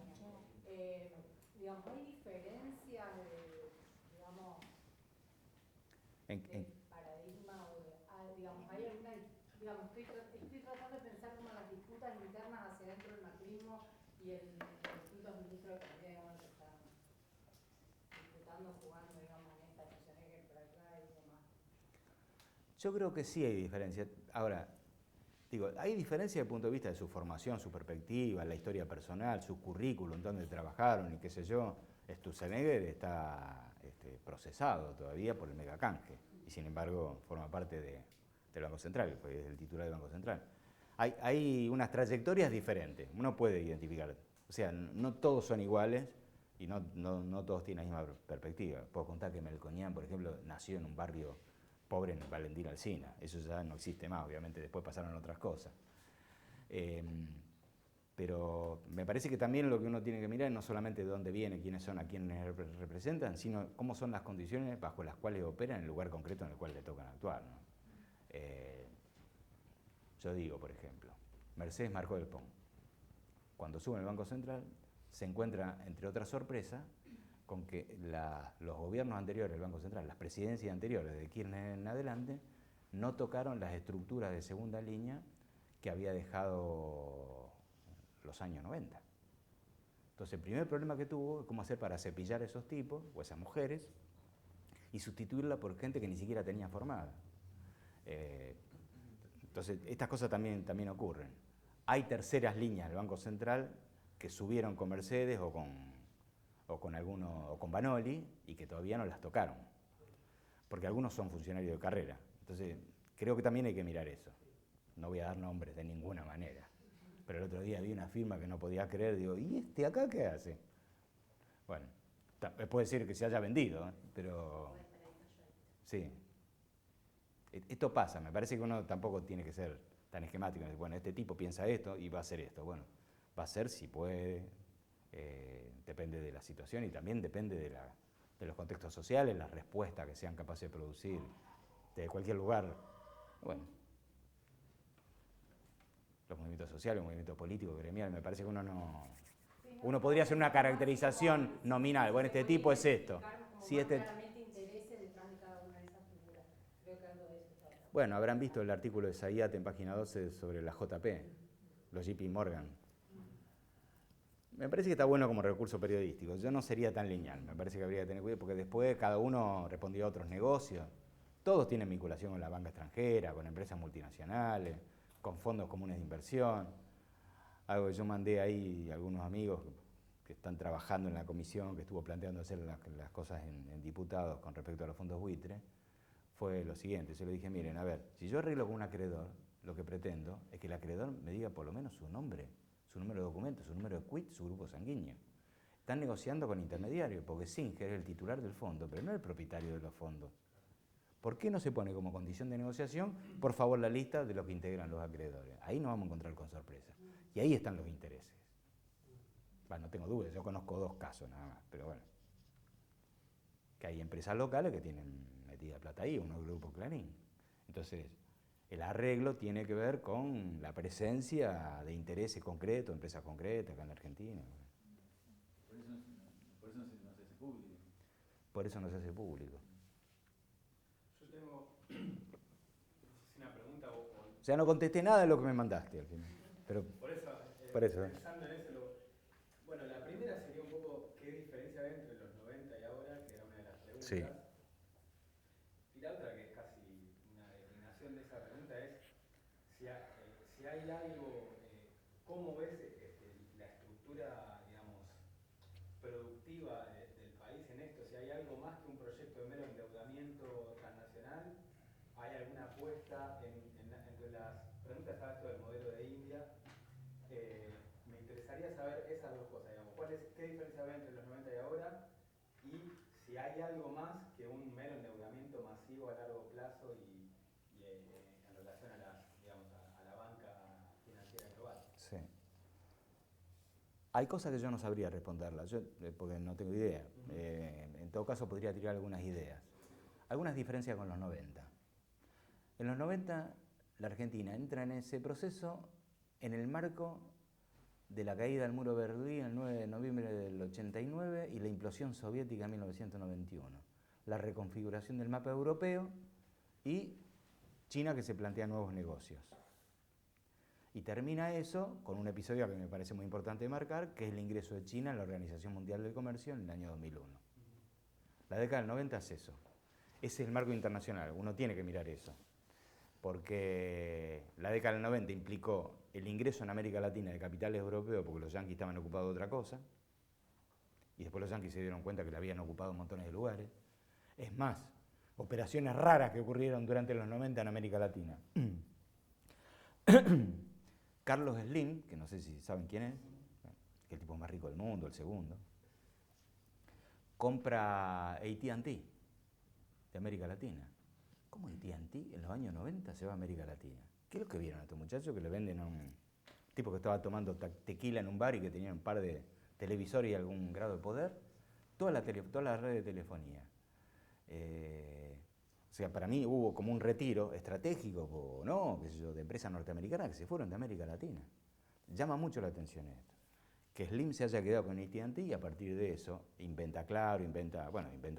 digamos, ¿hay diferencias digamos, de paradigma o digamos, hay alguna, digamos, estoy tratando de pensar como las disputas internas hacia dentro del macrismo y los distintos ministros de Economía, digamos, que están disputando, jugando, digamos, en esta situación que por acá y demás? Yo creo que sí hay diferencia. Ahora, digo, hay diferencia desde el punto de vista de su formación, su perspectiva, la historia personal, su currículum, dónde trabajaron y qué sé yo. Sturzenegger está procesado todavía por el megacanje y sin embargo forma parte del Banco Central, fue el titular del Banco Central. Hay unas trayectorias diferentes, uno puede identificar. O sea, no todos son iguales y no todos tienen la misma perspectiva. Puedo contar que Melconian, por ejemplo, nació en un barrio pobre en Valentín Alsina. Eso ya no existe más, obviamente después pasaron otras cosas. Pero me parece que también lo que uno tiene que mirar es no solamente de dónde viene, quiénes son, a quiénes representan, sino cómo son las condiciones bajo las cuales operan en el lugar concreto en el cual le tocan actuar, ¿no? Yo digo, por ejemplo, Mercedes Marcó del Pont, cuando sube al Banco Central, se encuentra, entre otras sorpresas, con que los gobiernos anteriores del Banco Central, las presidencias anteriores de Kirchner en adelante, no tocaron las estructuras de segunda línea que había dejado los años 90. Entonces, el primer problema que tuvo es cómo hacer para cepillar a esos tipos o esas mujeres y sustituirla por gente que ni siquiera tenía formada. Entonces, estas cosas también ocurren. Hay terceras líneas del Banco Central que subieron con Mercedes o con Banoli y que todavía no las tocaron, porque algunos son funcionarios de carrera. Entonces, creo que también hay que mirar eso. No voy a dar nombres de ninguna manera, pero el otro día vi una firma que no podía creer, digo, ¿y este acá qué hace? Bueno, puede ser que se haya vendido, pero sí. Esto pasa, me parece que uno tampoco tiene que ser tan esquemático. Bueno, este tipo piensa esto y va a hacer esto. Bueno, va a ser si puede, depende de la situación y también depende de los contextos sociales, las respuestas que sean capaces de producir de cualquier lugar. Bueno, los movimientos sociales, los movimientos políticos, gremiales, me parece que uno podría hacer una caracterización nominal. Bueno, este tipo es esto. Si este, bueno, habrán visto el artículo de Zayat en página 12 sobre la JP, los JP Morgan. Me parece que está bueno como recurso periodístico. Yo no sería tan lineal, me parece que habría que tener cuidado, porque después cada uno respondía a otros negocios. Todos tienen vinculación con la banca extranjera, con empresas multinacionales, con fondos comunes de inversión. Algo que yo mandé ahí a algunos amigos que están trabajando en la comisión, que estuvo planteando hacer las cosas en diputados con respecto a los fondos buitre, fue lo siguiente. Yo le dije, miren, a ver, si yo arreglo con un acreedor, lo que pretendo es que el acreedor me diga por lo menos su nombre, su número de documento, su número de quit, su grupo sanguíneo. Están negociando con intermediarios, porque Singer es el titular del fondo, pero no el propietario de los fondos. ¿Por qué no se pone como condición de negociación, por favor, la lista de los que integran los acreedores? Ahí nos vamos a encontrar con sorpresa. Y ahí están los intereses. Bueno, no tengo dudas, yo conozco 2 casos nada más, pero bueno. Que hay empresas locales que tienen metida plata ahí, uno el Grupo Clarín. Entonces, el arreglo tiene que ver con la presencia de intereses concretos, empresas concretas acá en la Argentina. Por eso no se hace público. Por eso no se hace público. Yo tengo, no sé si una pregunta o sea, no contesté nada de lo que me mandaste al final. Pero por eso, pensando en eso, bueno, la primera sería un poco qué diferencia hay entre los 90 y ahora, que era una de las preguntas. Sí. Y la otra, que es casi una declinación de esa pregunta, es si hay algo, ¿cómo ves la estructura, digamos, productiva del país en esto? Si hay algo más que un proyecto de mero endeudamiento transnacional, ¿hay alguna apuesta entre las preguntas? Estaba esto del modelo de India. Me interesaría saber esas 2 cosas, digamos, ¿qué diferencia hay entre los 90 y ahora? Y si hay algo más que un mero endeudamiento masivo a largo plazo y en relación a la banca financiera global. Sí. Hay cosas que yo no sabría responderlas, porque no tengo idea. En todo caso podría tirar algunas ideas. Algunas diferencias con los 90. En los 90 la Argentina entra en ese proceso en el marco de la caída del muro de Berlín el 9 de noviembre del 89 y la implosión soviética en 1991. La reconfiguración del mapa europeo y China que se plantea nuevos negocios. Y termina eso con un episodio que me parece muy importante marcar, que es el ingreso de China en la Organización Mundial del Comercio en el año 2001. La década del 90 es eso. Ese es el marco internacional, uno tiene que mirar eso. Porque la década del 90 implicó el ingreso en América Latina de capitales europeos porque los yanquis estaban ocupados de otra cosa, y después los yanquis se dieron cuenta que le habían ocupado montones de lugares. Es más, operaciones raras que ocurrieron durante los 90 en América Latina. Carlos Slim, que no sé si saben quién es el tipo más rico del mundo, el segundo, compra AT&T de América Latina. ¿Cómo AT&T en los años 90 se va a América Latina? ¿Qué es lo que vieron a estos muchachos que le venden a un tipo que estaba tomando tequila en un bar y que tenía un par de televisores y algún grado de poder? Toda la red de telefonía. O sea, para mí hubo como un retiro estratégico, ¿no? ¿Qué sé yo, de empresas norteamericanas que se fueron de América Latina. Llama mucho la atención esto. que Slim se haya quedado con AT&T y a partir de eso inventa Claro, inventa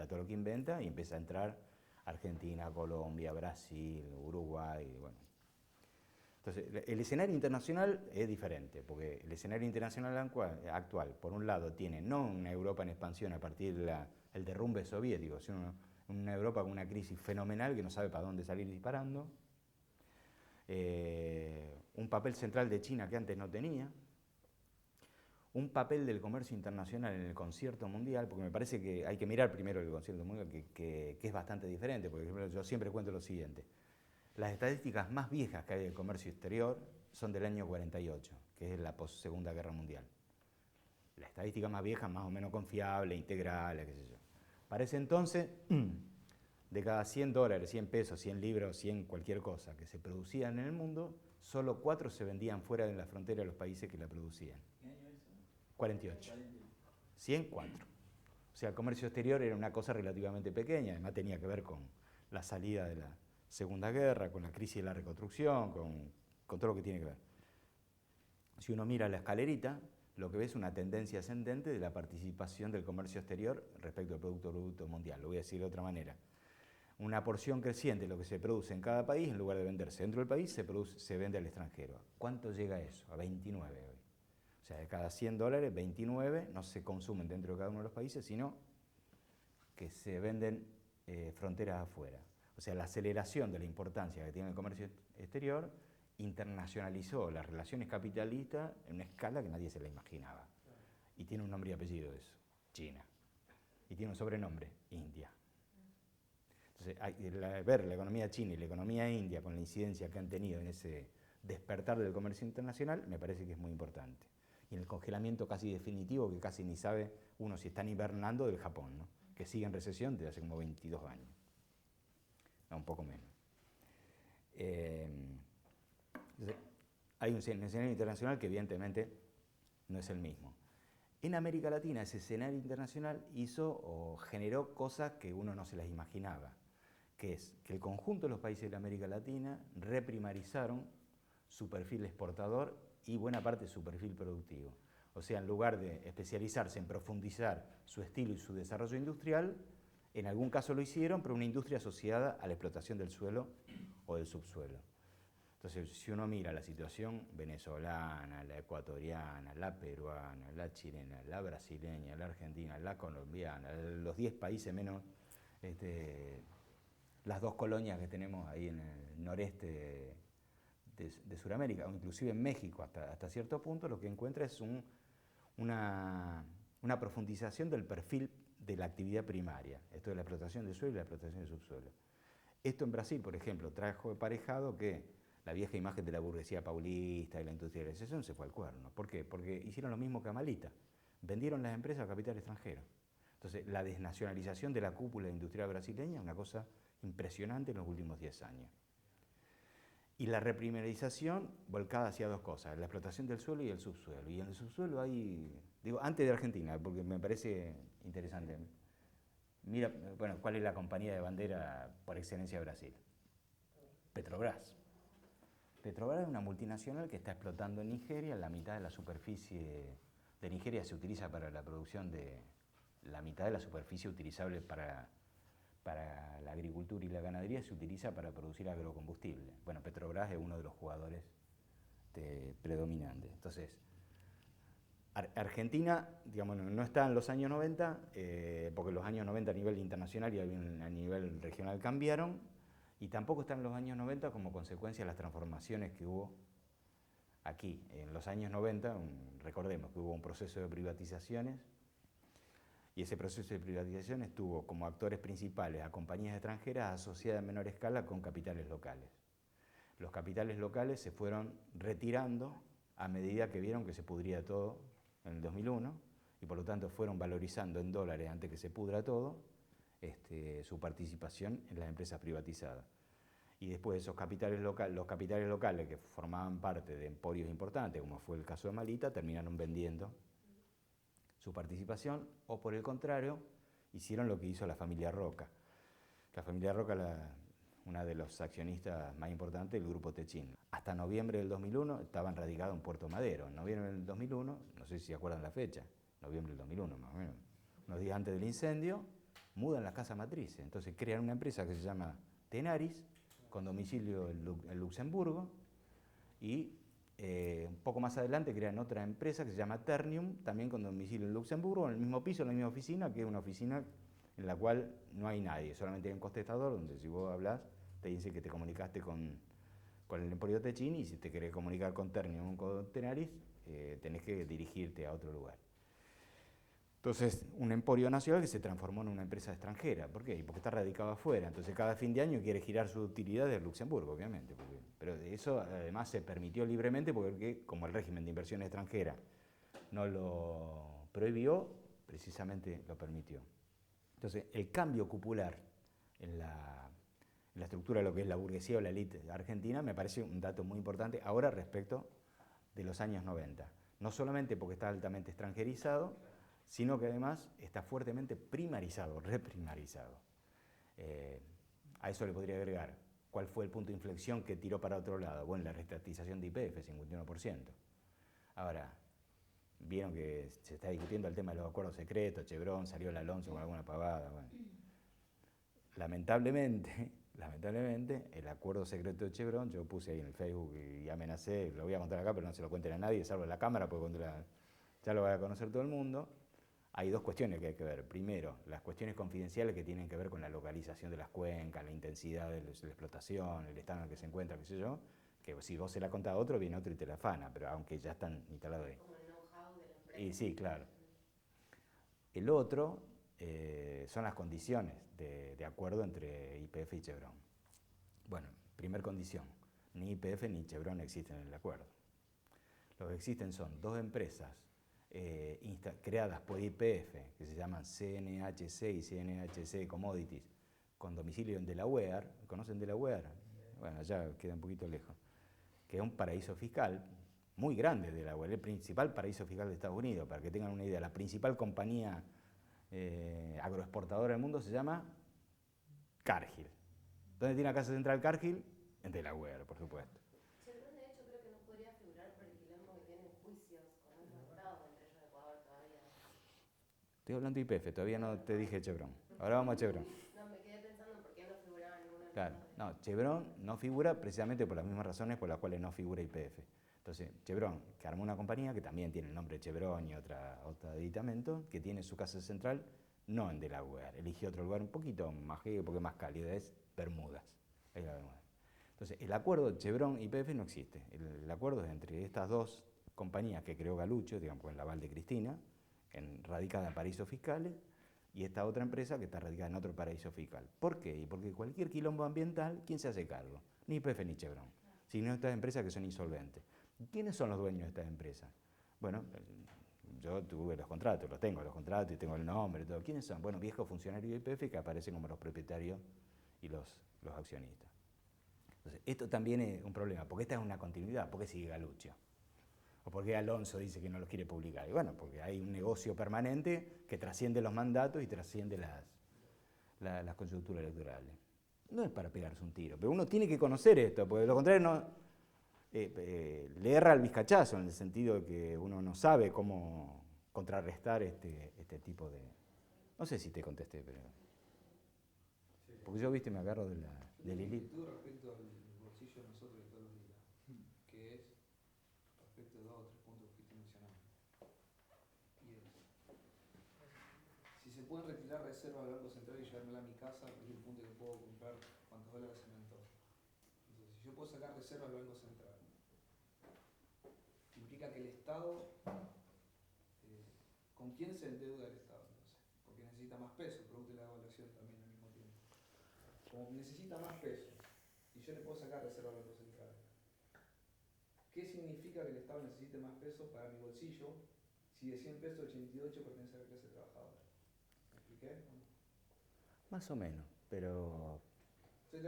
todo lo que inventa y empieza a entrar Argentina, Colombia, Brasil, Uruguay, bueno. Entonces, el escenario internacional es diferente, porque el escenario internacional actual, por un lado, tiene no una Europa en expansión a partir del derrumbe soviético, sino una Europa con una crisis fenomenal que no sabe para dónde salir disparando, un papel central de China que antes no tenía, un papel del comercio internacional en el concierto mundial, porque me parece que hay que mirar primero el concierto mundial, que es bastante diferente, porque yo siempre cuento lo siguiente. Las estadísticas más viejas que hay del comercio exterior son del año 48, que es la post-Segunda Guerra Mundial. La estadística más vieja, más o menos confiable, integral, qué sé yo. Para ese entonces, de cada 100 dólares, 100 pesos, 100 libras, 100 cualquier cosa que se producían en el mundo, solo 4 se vendían fuera de la frontera de los países que la producían. ¿Qué año es eso? 48. 104. O sea, el comercio exterior era una cosa relativamente pequeña, además tenía que ver con la salida de la Segunda Guerra, con la crisis de la reconstrucción, con todo lo que tiene que ver. Si uno mira la escalerita, lo que ve es una tendencia ascendente de la participación del comercio exterior respecto al Producto Bruto Mundial. Lo voy a decir de otra manera. Una porción creciente de lo que se produce en cada país, en lugar de venderse dentro del país, se vende al extranjero. ¿Cuánto llega eso? A 29 hoy. O sea, de cada 100 dólares, 29 no se consumen dentro de cada uno de los países, sino que se venden fronteras afuera. O sea, la aceleración de la importancia que tiene el comercio exterior internacionalizó las relaciones capitalistas en una escala que nadie se la imaginaba. Y tiene un nombre y apellido eso, China. Y tiene un sobrenombre, India. Entonces, ver la economía china y la economía india con la incidencia que han tenido en ese despertar del comercio internacional, me parece que es muy importante. Y en el congelamiento casi definitivo, que casi ni sabe uno si están hibernando, del Japón, ¿no? Que sigue en recesión desde hace como 22 años. No, un poco menos. Hay un escenario internacional que evidentemente no es el mismo. En América Latina ese escenario internacional hizo o generó cosas que uno no se las imaginaba, que es que el conjunto de los países de América Latina reprimarizaron su perfil exportador y buena parte de su perfil productivo. O sea, en lugar de especializarse en profundizar su estilo y su desarrollo industrial, en algún caso lo hicieron, pero una industria asociada a la explotación del suelo o del subsuelo. Entonces, si uno mira la situación venezolana, la ecuatoriana, la peruana, la chilena, la brasileña, la argentina, la colombiana, los 10 países menos las 2 colonias que tenemos ahí en el noreste de Sudamérica, o inclusive en México hasta cierto punto, lo que encuentra es una profundización del perfil de la actividad primaria, esto de la explotación del suelo y la explotación del subsuelo. Esto en Brasil, por ejemplo, trajo aparejado que la vieja imagen de la burguesía paulista y la industrialización se fue al cuerno. ¿Por qué? Porque hicieron lo mismo que Amalita, vendieron las empresas a capital extranjero. Entonces, la desnacionalización de la cúpula industrial brasileña es una cosa impresionante en los últimos 10 años. Y la reprimarización volcada hacia 2 cosas, la explotación del suelo y el subsuelo. Y en el subsuelo hay, digo, antes de Argentina, porque me parece interesante. Mira, bueno, ¿cuál es la compañía de bandera por excelencia de Brasil? Petrobras. Petrobras es una multinacional que está explotando en Nigeria. La mitad de la superficie de Nigeria se utiliza para la producción de la mitad de la superficie utilizable para la agricultura y la ganadería se utiliza para producir agrocombustible. Bueno, Petrobras es uno de los jugadores predominantes. Entonces, Argentina, digamos, no está en los años 90, porque los años 90 a nivel internacional y a nivel regional cambiaron, y tampoco está en los años 90 como consecuencia de las transformaciones que hubo aquí. En los años 90, recordemos que hubo un proceso de privatizaciones, y ese proceso de privatizaciones tuvo como actores principales a compañías extranjeras asociadas en menor escala con capitales locales. Los capitales locales se fueron retirando a medida que vieron que se pudría todo en el 2001, y por lo tanto fueron valorizando en dólares antes que se pudra todo su participación en las empresas privatizadas. Y después esos capitales los capitales locales que formaban parte de emporios importantes, como fue el caso de Malita, terminaron vendiendo su participación, o por el contrario, hicieron lo que hizo la familia Roca. La familia Roca, una de los accionistas más importantes del grupo Techin. Hasta noviembre del 2001 estaban radicados en Puerto Madero. En noviembre del 2001, no sé si se acuerdan la fecha, noviembre del 2001 más o menos, unos días antes del incendio, mudan las casas matrices. Entonces crean una empresa que se llama Tenaris, con domicilio en Luxemburgo, y un poco más adelante crean otra empresa que se llama Ternium, también con domicilio en Luxemburgo, en el mismo piso, en la misma oficina, que es una oficina en la cual no hay nadie, solamente hay un contestador donde si vos hablas te dice que te comunicaste con el Emporio Techin, y si te querés comunicar con Ternium o con Tenaris, tenés que dirigirte a otro lugar. Entonces, un emporio nacional que se transformó en una empresa extranjera. ¿Por qué? Porque está radicado afuera. Entonces, cada fin de año quiere girar su utilidad de Luxemburgo, obviamente. Pero eso además se permitió libremente porque como el régimen de inversión extranjera no lo prohibió, precisamente lo permitió. Entonces, el cambio cupular en la estructura de lo que es la burguesía o la élite argentina me parece un dato muy importante ahora respecto de los años 90. No solamente porque está altamente extranjerizado, sino que además está fuertemente primarizado, reprimarizado. A eso le podría agregar cuál fue el punto de inflexión que tiró para otro lado. Bueno, la reestatización de YPF, 51%. Ahora, vieron que se está discutiendo el tema de los acuerdos secretos, Chevron, salió el Alonso con alguna pavada. Bueno. Lamentablemente, el acuerdo secreto de Chevron, yo puse ahí en el Facebook y amenacé, lo voy a contar acá, pero no se lo cuenten a nadie, salvo en la cámara, porque ya lo va a conocer todo el mundo. Hay dos cuestiones que hay que ver. Primero, las cuestiones confidenciales que tienen que ver con la localización de las cuencas, la intensidad de la explotación, el estado en el que se encuentra, qué sé yo, que si vos se la contás a otro, viene otro y te la afana, pero aunque ya están instalados ahí. Como el know-how de la empresa. Y sí, claro. El otro son las condiciones de acuerdo entre YPF y Chevron. Bueno, primer condición, ni YPF ni Chevron existen en el acuerdo. Lo que existen son dos empresas creadas por YPF, que se llaman CNHC y CNHC Commodities, con domicilio en Delaware. ¿Conocen Delaware? Bueno, ya queda un poquito lejos. Que es un paraíso fiscal muy grande, Delaware, el principal paraíso fiscal de Estados Unidos. Para que tengan una idea, la principal compañía agroexportadora del mundo se llama Cargill. ¿Dónde tiene la casa central Cargill? En Delaware, por supuesto. Chevron, de hecho, creo que no podría figurar por el quilombo que tienen juicios con otros estados, entre ellos Ecuador todavía. Estoy hablando de YPF, todavía no te dije Chevron. Ahora vamos a Chevron. No, me quedé pensando en por qué no figuraba ninguno de los Claro, dos. no, Chevron no figura precisamente por las mismas razones por las cuales no figura YPF. Entonces, Chevron, que armó una compañía que también tiene el nombre de Chevron y otro aditamento, que tiene su casa central no en Delaware, eligió otro lugar un poquito más frío porque más cálido, es Bermudas. Ahí la Bermuda. Entonces, el acuerdo Chevron y YPF no existe. El acuerdo es entre estas dos compañías que creó Galucho, digamos, con el aval de Cristina, radicada en paraísos fiscales, y esta otra empresa que está radicada en otro paraíso fiscal. ¿Por qué? Y porque cualquier quilombo ambiental, ¿quién se hace cargo? Ni YPF ni Chevron, sino estas empresas que son insolventes. ¿Quiénes son los dueños de estas empresas? Bueno, yo tuve los contratos, los tengo los contratos y tengo el nombre y todo. ¿Quiénes son? Bueno, viejos funcionarios de YPF que aparecen como los propietarios y los accionistas. Entonces, esto también es un problema, porque esta es una continuidad. ¿Por qué sigue Galucho? ¿O por qué Alonso dice que no los quiere publicar? Y bueno, porque hay un negocio permanente que trasciende los mandatos y trasciende las coyunturas electorales. No es para pegarse un tiro, pero uno tiene que conocer esto, porque de lo contrario no... le erra al vizcachazo, en el sentido de que uno no sabe cómo contrarrestar este tipo de... No sé si te contesté, pero... Porque yo, viste, me agarro de del hilito. Respecto al bolsillo de nosotros de todos los días, que es respecto de 2 o 3 puntos que estoy mencionando. Y es, si se pueden retirar reservas del Banco Central y llevármela a mi casa, es el punto que puedo comprar cuántos dólares se me antoje. Entonces, si yo puedo sacar reservas del Banco Central, implica que el Estado, ¿con quién se endeuda el Estado entonces? Porque necesita más peso, producto de la devaluación también al mismo tiempo. Como necesita más peso, y yo le puedo sacar reserva al Banco Central, ¿qué significa que el Estado necesite más peso para mi bolsillo si de 100 pesos 88 pertenece a la clase trabajadora? ¿Me expliqué? Más o menos, pero...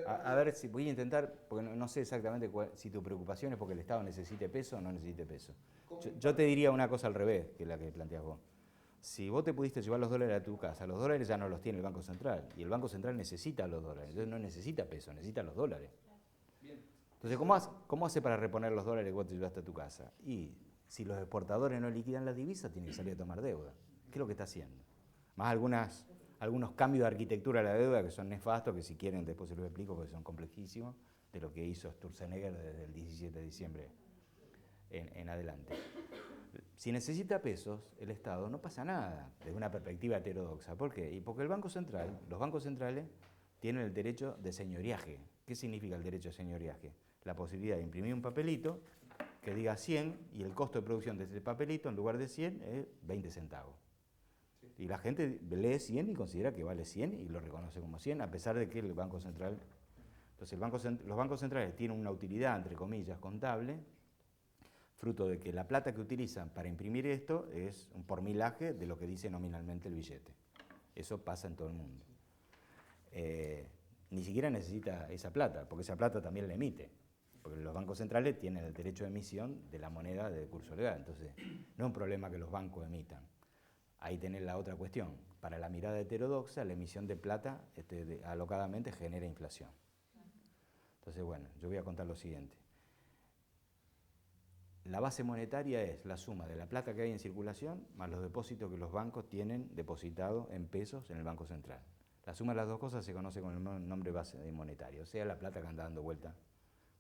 A ver, si voy a intentar, porque no sé exactamente si tu preocupación es porque el Estado necesite peso o no necesite peso. Yo te diría una cosa al revés que la que planteas vos. Si vos te pudiste llevar los dólares a tu casa, los dólares ya no los tiene el Banco Central. Y el Banco Central necesita los dólares. Entonces no necesita pesos, necesita los dólares. Bien. Entonces, ¿cómo hace para reponer los dólares que vos te llevaste a tu casa? Y si los exportadores no liquidan las divisas, tiene que salir a tomar deuda. ¿Qué es lo que está haciendo? Más algunos cambios de arquitectura de la deuda que son nefastos, que si quieren después se los explico porque son complejísimos, de lo que hizo Sturzenegger desde el 17 de diciembre en adelante. Si necesita pesos, el Estado, no pasa nada desde una perspectiva heterodoxa. ¿Por qué? Y porque los bancos centrales tienen el derecho de señoriaje. ¿Qué significa el derecho de señoriaje? La posibilidad de imprimir un papelito que diga 100 y el costo de producción de ese papelito en lugar de 100 es 20 centavos. Y la gente lee 100 y considera que vale 100 y lo reconoce como 100, a pesar de que el Banco Central... Entonces los bancos centrales tienen una utilidad, entre comillas, contable, fruto de que la plata que utilizan para imprimir esto es un pormilaje de lo que dice nominalmente el billete. Eso pasa en todo el mundo. Ni siquiera necesita esa plata, porque esa plata también la emite. Porque los bancos centrales tienen el derecho de emisión de la moneda de curso legal. Entonces, no es un problema que los bancos emitan. Ahí tenés la otra cuestión. Para la mirada heterodoxa, la emisión de plata alocadamente genera inflación. Entonces, bueno, yo voy a contar lo siguiente. La base monetaria es la suma de la plata que hay en circulación más los depósitos que los bancos tienen depositados en pesos en el Banco Central. La suma de las dos cosas se conoce con el nombre base monetaria, o sea, la plata que anda dando vuelta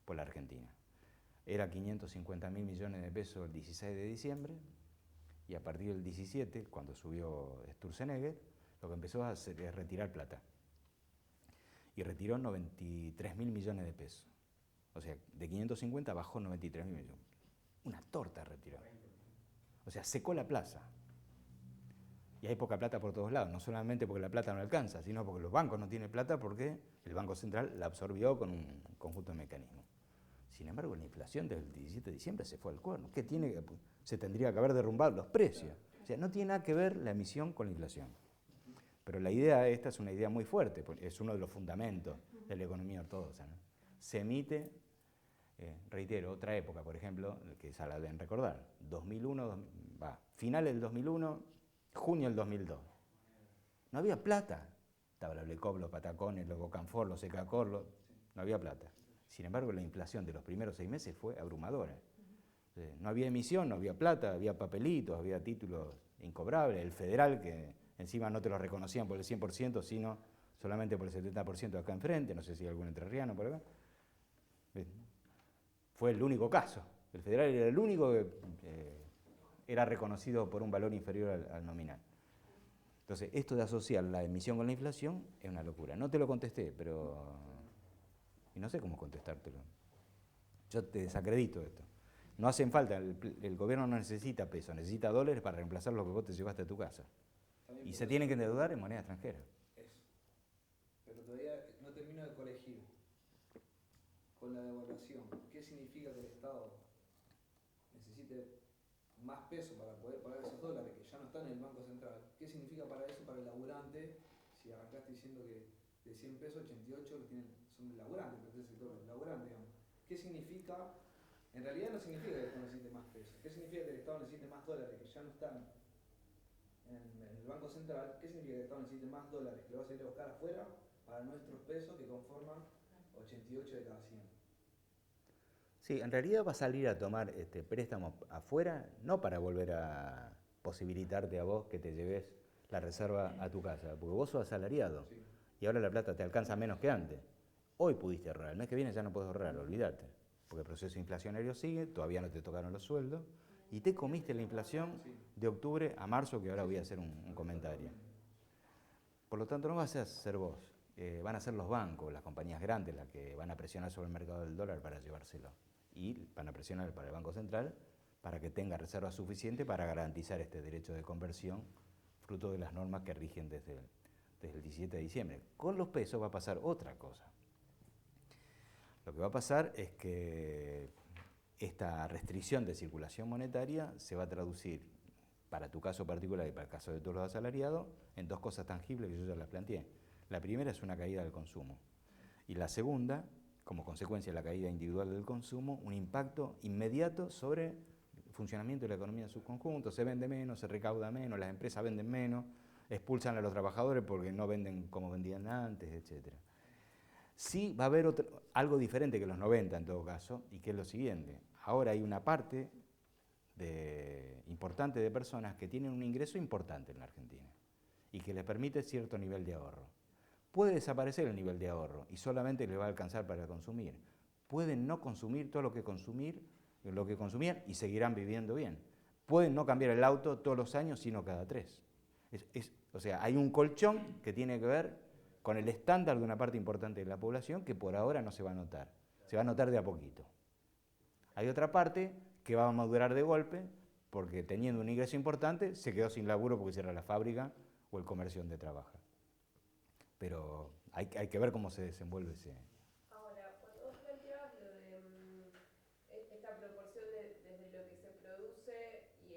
por la Argentina. Era 550.000 millones de pesos el 16 de diciembre y a partir del 17, cuando subió Sturzenegger, lo que empezó a hacer es retirar plata. Y retiró 93.000 millones de pesos. O sea, de 550 bajó 93.000 millones. Una torta retiró. O sea, secó la plaza. Y hay poca plata por todos lados, no solamente porque la plata no alcanza, sino porque los bancos no tienen plata porque el Banco Central la absorbió con un conjunto de mecanismos. Sin embargo, la inflación desde el 17 de diciembre se fue al cuerno. ¿Qué tiene? Se tendría que haber derrumbado los precios. O sea, no tiene nada que ver la emisión con la inflación. Pero la idea esta es una idea muy fuerte, es uno de los fundamentos de la economía ortodoxa, ¿no? Se emite, reitero, otra época, por ejemplo, que ya la deben recordar, 2001, finales del 2001, junio del 2002. No había plata. Estaba la Blecop, los Patacones, los Bocanfor, los Ecacor, no había plata. Sin embargo, la inflación de los primeros 6 meses fue abrumadora. No había emisión, no había plata, había papelitos, había títulos incobrables. El federal, que encima no te lo reconocían por el 100%, sino solamente por el 70% acá enfrente, no sé si hay algún entrerriano por acá. Fue el único caso. El federal era el único que era reconocido por un valor inferior al nominal. Entonces, esto de asociar la emisión con la inflación es una locura. No te lo contesté, pero... Y no sé cómo contestártelo. Yo te desacredito esto. No hacen falta, el gobierno no necesita pesos, necesita dólares para reemplazar lo que vos te llevaste a tu casa. Y se tienen que endeudar en moneda extranjera. Eso. Pero todavía no termino de colegir con la devaluación. ¿Qué significa que el Estado necesite más peso para poder pagar esos dólares que ya no están en el Banco Central? ¿Qué significa para eso, para el laburante? Si arrancaste diciendo que de 100 pesos, 88 son del laburante, pero este sector del laburante, digamos. ¿Qué significa? En realidad no significa que el Estado necesite más pesos. ¿Qué significa que el Estado necesite más dólares que ya no están en el Banco Central? ¿Qué significa que el Estado necesite más dólares que lo vas a ir a buscar afuera para nuestros pesos que conforman 88 de cada 100? Sí, en realidad va a salir a tomar préstamos afuera, no para volver a posibilitarte a vos que te lleves la reserva a tu casa, porque vos sos asalariado, sí, y ahora la plata te alcanza menos que antes. Hoy pudiste ahorrar, el mes que viene ya no puedes ahorrar, olvídate, porque el proceso inflacionario sigue, todavía no te tocaron los sueldos, y te comiste la inflación de octubre a marzo, que ahora voy a hacer un comentario. Por lo tanto, no vas a ser vos, van a ser los bancos, las compañías grandes, las que van a presionar sobre el mercado del dólar para llevárselo. Y van a presionar para el Banco Central para que tenga reservas suficientes para garantizar este derecho de conversión, fruto de las normas que rigen desde el 17 de diciembre. Con los pesos va a pasar otra cosa. Lo que va a pasar es que esta restricción de circulación monetaria se va a traducir, para tu caso particular y para el caso de todos los asalariados, en dos cosas tangibles que yo ya las planteé. La primera es una caída del consumo. Y la segunda, como consecuencia de la caída individual del consumo, un impacto inmediato sobre funcionamiento de la economía en su conjunto, se vende menos, se recauda menos, las empresas venden menos, expulsan a los trabajadores porque no venden como vendían antes, etc. Sí va a haber algo diferente que los 90 en todo caso, y que es lo siguiente. Ahora hay una parte importante de personas que tienen un ingreso importante en la Argentina y que les permite cierto nivel de ahorro. Puede desaparecer el nivel de ahorro y solamente les va a alcanzar para consumir. Pueden no consumir todo lo que consumían y seguirán viviendo bien. Pueden no cambiar el auto todos los años, sino cada 3. O sea, hay un colchón que tiene que ver con el estándar de una parte importante de la población que por ahora no se va a notar. Se va a notar de a poquito. Hay otra parte que va a madurar de golpe porque teniendo un ingreso importante se quedó sin laburo porque cierra la fábrica o el comercio donde trabaja. Pero hay que ver cómo se desenvuelve ese... Ahora, cuando vos planteabas lo de esta proporción desde lo que se produce y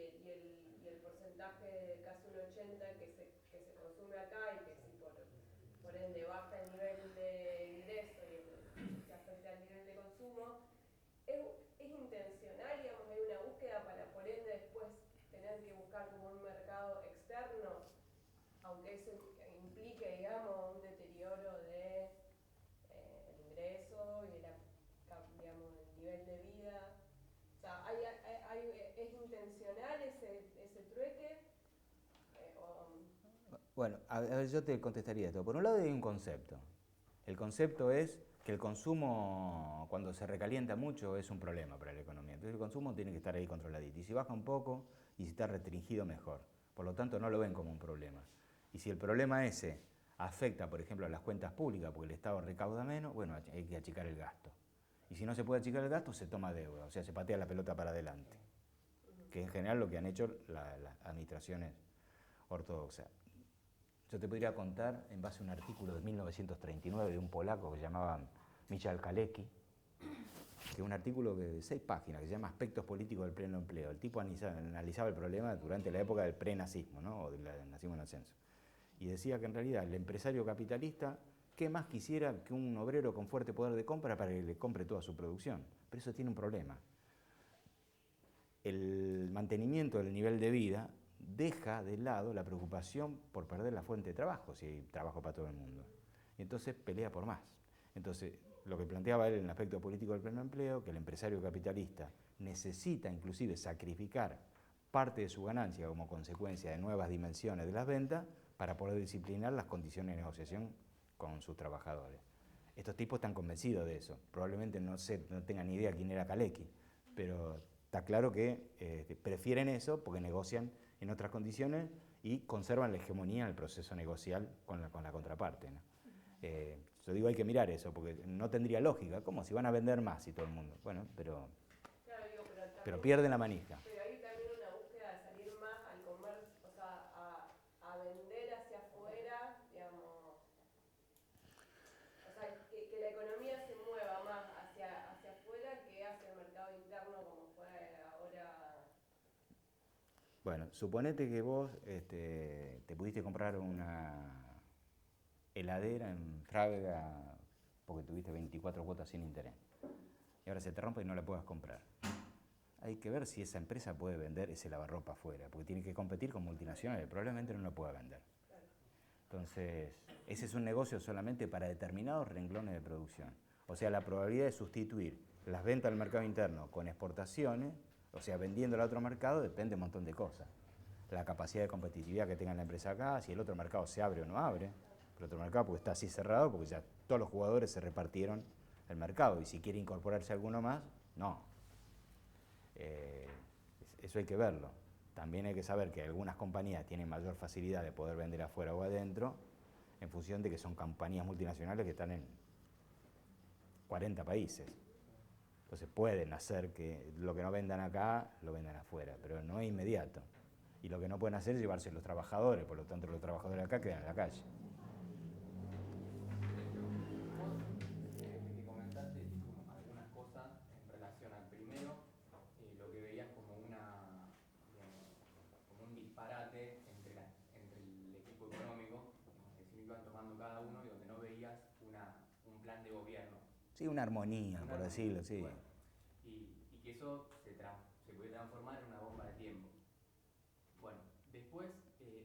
el porcentaje de casi un 80 que se consume acá y que si por ende baja el nivel de ingreso y se afecta al nivel de consumo, es intencional, digamos, hay una búsqueda para por ende después tener que buscar como un mercado externo, aunque eso implique, digamos, un deterioro de el ingreso y digamos, el nivel de vida. O sea, ¿es intencional ese trueque? Bueno, a ver, yo te contestaría esto. Por un lado hay un concepto. El concepto es que el consumo, cuando se recalienta mucho, es un problema para la economía. Entonces el consumo tiene que estar ahí controladito. Y si baja un poco y si está restringido, mejor. Por lo tanto, no lo ven como un problema. Y si el problema ese afecta, por ejemplo, a las cuentas públicas, porque el Estado recauda menos, bueno, hay que achicar el gasto. Y si no se puede achicar el gasto, se toma deuda, o sea, se patea la pelota para adelante. Que en general lo que han hecho las administraciones ortodoxas. Yo te podría contar, en base a un artículo de 1939 de un polaco que se llamaba Michał Kalecki, que es un artículo de 6 páginas que se llama Aspectos políticos del pleno empleo. El tipo analizaba el problema durante la época del pre-nazismo, ¿no? O del nazismo en ascenso. Y decía que en realidad el empresario capitalista, ¿qué más quisiera que un obrero con fuerte poder de compra para que le compre toda su producción? Pero eso tiene un problema. El mantenimiento del nivel de vida deja de lado la preocupación por perder la fuente de trabajo, si hay trabajo para todo el mundo. Y entonces pelea por más. Entonces, lo que planteaba él en el aspecto político del pleno empleo, que el empresario capitalista necesita inclusive sacrificar parte de su ganancia como consecuencia de nuevas dimensiones de las ventas para poder disciplinar las condiciones de negociación con sus trabajadores. Estos tipos están convencidos de eso. Probablemente no tengan ni idea quién era Kalecki, pero está claro que prefieren eso porque negocian en otras condiciones y conservan la hegemonía en el proceso negocial con la contraparte, ¿no? Yo digo, hay que mirar eso, porque no tendría lógica. ¿Cómo? Si van a vender más y todo el mundo. Bueno, pero pierden la manija. Pero hay también una búsqueda de salir más al comercio, o sea, a vender hacia afuera, digamos. O sea, que la economía se mueva más hacia afuera que hacia el mercado interno, como fue ahora. Bueno, suponete que vos te pudiste comprar una heladera en Frávega porque tuviste 24 cuotas sin interés. Y ahora se te rompe y no la puedas comprar. Hay que ver si esa empresa puede vender ese lavarropa afuera, porque tiene que competir con multinacionales, probablemente no lo pueda vender. Entonces, ese es un negocio solamente para determinados renglones de producción. O sea, la probabilidad de sustituir las ventas al mercado interno con exportaciones, o sea, vendiéndolo a otro mercado, depende de un montón de cosas. La capacidad de competitividad que tenga la empresa acá, si el otro mercado se abre o no abre. El otro mercado porque está así cerrado, porque ya todos los jugadores se repartieron el mercado. Y si quiere incorporarse alguno más, no. Eso hay que verlo. También hay que saber que algunas compañías tienen mayor facilidad de poder vender afuera o adentro en función de que son compañías multinacionales que están en 40 países. Entonces pueden hacer que lo que no vendan acá, lo vendan afuera, pero no es inmediato. Y lo que no pueden hacer es llevarse a los trabajadores, por lo tanto los trabajadores acá quedan en la calle. Que comentaste algunas cosas en relación al primero, lo que veías como como un disparate entre el equipo económico, que se iban tomando cada uno y donde no veías un plan de gobierno. Sí, una armonía, por decirlo, sí. Bueno, y que eso se puede transformar en una bomba de tiempo. Bueno, después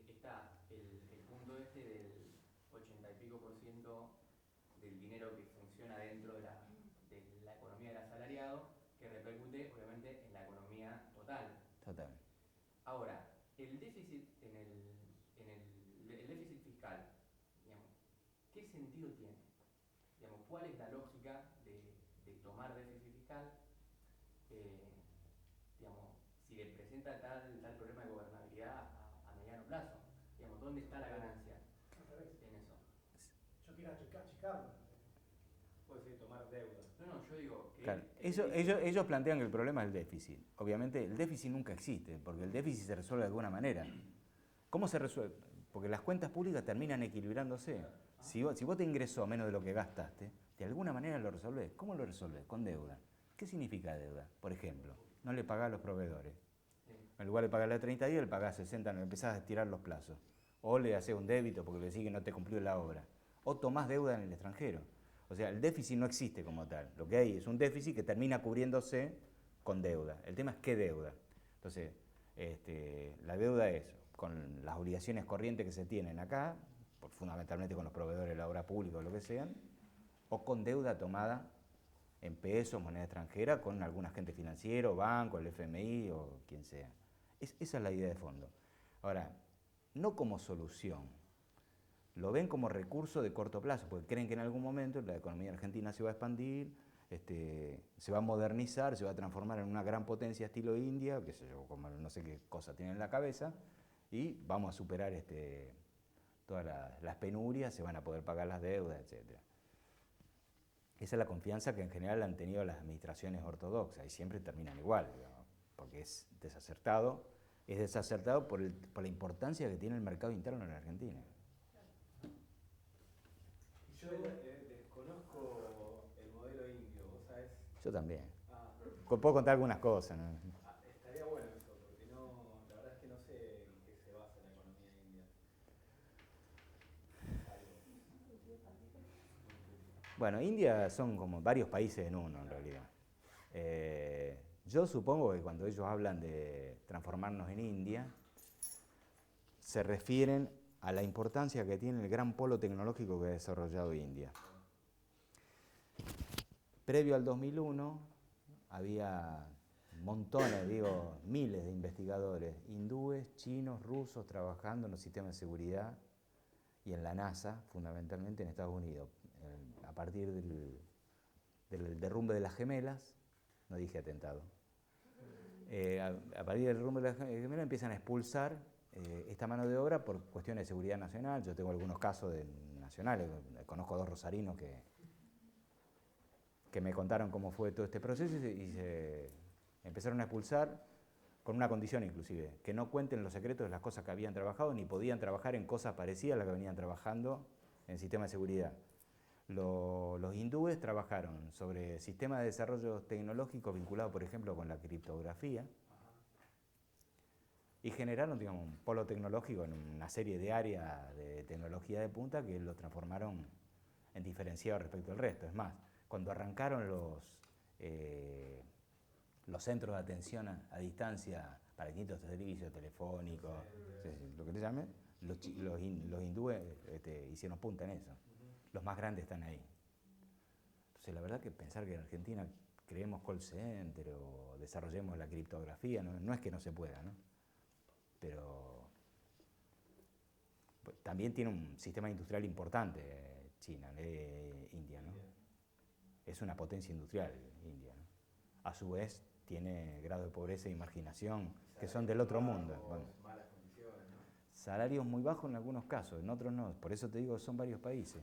está el punto este del 80 y pico % del dinero que funciona dentro de la economía del asalariado, que repercute obviamente en la economía total. Total. Ahora, el déficit el déficit fiscal, digamos, ¿qué sentido tiene? Digamos, ¿cuál es la lógica de tomar déficit fiscal? Digamos, si le presenta tal problema de gobernabilidad a mediano plazo, digamos, ¿dónde está la ganancia en eso? Yo quiero achicarlo. Puede ser tomar deuda. No, yo digo que... Claro. Ellos plantean que el problema es el déficit. Obviamente el déficit nunca existe, porque el déficit se resuelve de alguna manera. ¿Cómo se resuelve? Porque las cuentas públicas terminan equilibrándose. Si vos te ingresó menos de lo que gastaste, de alguna manera lo resolvés. ¿Cómo lo resolvés? Con deuda. ¿Qué significa deuda? Por ejemplo, no le pagás a los proveedores. En lugar de pagarle a 30 días, le pagás 60, no empezás a estirar los plazos. O le haces un débito porque le decís que no te cumplió la obra. O tomás deuda en el extranjero. O sea, el déficit no existe como tal. Lo que hay es un déficit que termina cubriéndose con deuda. El tema es qué deuda. Entonces, la deuda es con las obligaciones corrientes que se tienen acá, fundamentalmente con los proveedores de la obra pública o lo que sean, o con deuda tomada en pesos, moneda extranjera, con algún agente financiero, banco, el FMI o quien sea. Esa es la idea de fondo. Ahora, no como solución, lo ven como recurso de corto plazo, porque creen que en algún momento la economía argentina se va a expandir, se va a modernizar, se va a transformar en una gran potencia estilo India, qué sé yo, como no sé qué cosa tienen en la cabeza, y vamos a superar todas las penurias, se van a poder pagar las deudas, etc. Esa es la confianza que en general han tenido las administraciones ortodoxas y siempre terminan igual, digamos, porque es desacertado por la importancia que tiene el mercado interno en la Argentina. Yo desconozco el modelo indio, ¿vos sabés? Yo también. Ah, Puedo contar algunas cosas, ¿no? estaría bueno eso, porque la verdad es que no sé en qué se basa la economía india. Bueno, India son como varios países en uno, en realidad. Yo supongo que cuando ellos hablan de transformarnos en India, se refieren a la importancia que tiene el gran polo tecnológico que ha desarrollado India. Previo al 2001 había montones, miles de investigadores hindúes, chinos, rusos trabajando en los sistemas de seguridad y en la NASA, fundamentalmente en Estados Unidos. A partir del derrumbe de las gemelas, no dije atentado, a partir del derrumbe de las gemelas empiezan a expulsar esta mano de obra por cuestiones de seguridad nacional. Yo tengo algunos casos nacionales, conozco 2 rosarinos que me contaron cómo fue todo este proceso y se empezaron a expulsar con una condición inclusive, que no cuenten los secretos de las cosas que habían trabajado ni podían trabajar en cosas parecidas a las que venían trabajando en sistemas de seguridad. Los hindúes trabajaron sobre sistemas de desarrollo tecnológico vinculados, por ejemplo, con la criptografía y generaron, digamos, un polo tecnológico en una serie de áreas de tecnología de punta que lo transformaron en diferenciado respecto al resto. Es más, cuando arrancaron los centros de atención a distancia para distintos servicios telefónicos, lo que se llame, los hindúes hicieron punta en eso. Los más grandes están ahí. Entonces, la verdad que pensar que en Argentina creemos call center o desarrollemos la criptografía, no es que no se pueda, ¿no? Pero pues, también tiene un sistema industrial importante China, India, ¿no? Es una potencia industrial India, ¿no? A su vez tiene grado de pobreza e marginación que son del otro mundo. Bueno, malas condiciones, ¿no? salarios muy bajos en algunos casos, en otros no. Por eso te digo que son varios países.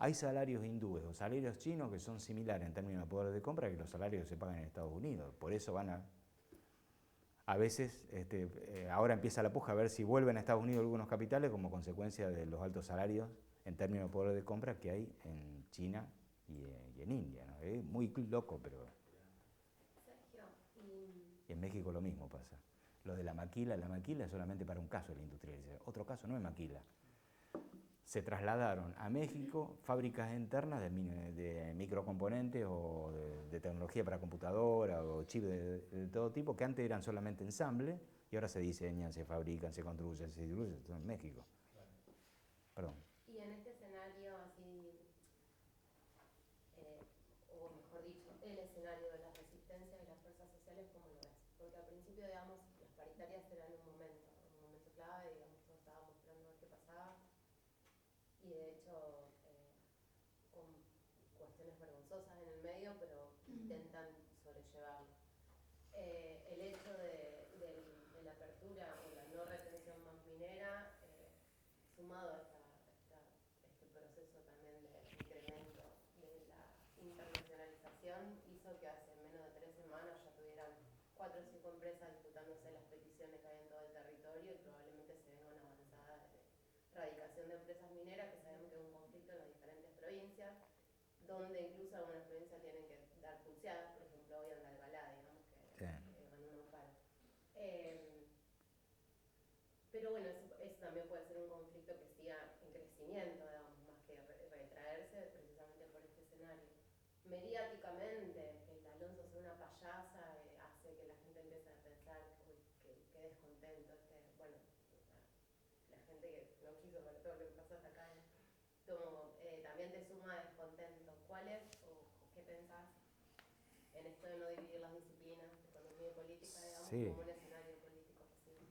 Hay salarios hindúes o salarios chinos que son similares en términos de poder de compra que los salarios que se pagan en Estados Unidos. Por eso van a veces, ahora empieza la puja a ver si vuelven a Estados Unidos algunos capitales como consecuencia de los altos salarios en términos de poder de compra que hay en China y en India, ¿no? Es muy loco, pero... Sergio, Y en México lo mismo pasa. Lo de la maquila es solamente para un caso de la industrialización. Otro caso no es maquila. se trasladaron a México fábricas internas de microcomponentes o de tecnología para computadora o chips de todo tipo, que antes eran solamente ensamble y ahora se diseñan, se fabrican, se construyen, se distribuyen, todo en México. Perdón. Y en este escenario así, o mejor dicho, el escenario de las resistencias y las fuerzas sociales, ¿cómo lo ves? Porque al principio, digamos, las paritarias eran un momento clave, digamos, todos estábamos esperando a ver qué pasaba, y de hecho, con cuestiones vergonzosas en el medio, pero intentan sobrellevarlo. El hecho de la apertura o la no retención más minera, sumado a este proceso también de incremento de la internacionalización, hizo que hace menos de 3 semanas ya tuvieran 4 o 5 empresas disputándose las peticiones que hay en todo el territorio, y probablemente se venga una avanzada de radicación de empresas mineras, que sabemos que es un conflicto en las diferentes provincias, donde incluso algunas provincias tienen que dar pulseadas, por ejemplo hoy en la Albalá, digamos que ganó un amparo. Pero bueno, eso también puede ser un conflicto que siga en crecimiento, digamos, más que retraerse, precisamente por este escenario. Mediáticamente, que el Alonso sea una payasa hace que la gente empiece a pensar que descontento, bueno, la gente que no quiso ver todo lo que pasó hasta acá, también te suma descontento. ¿Cuál es o qué pensás en esto de no dividir las disciplinas, economía y política, digamos, Sí. como un escenario político posible?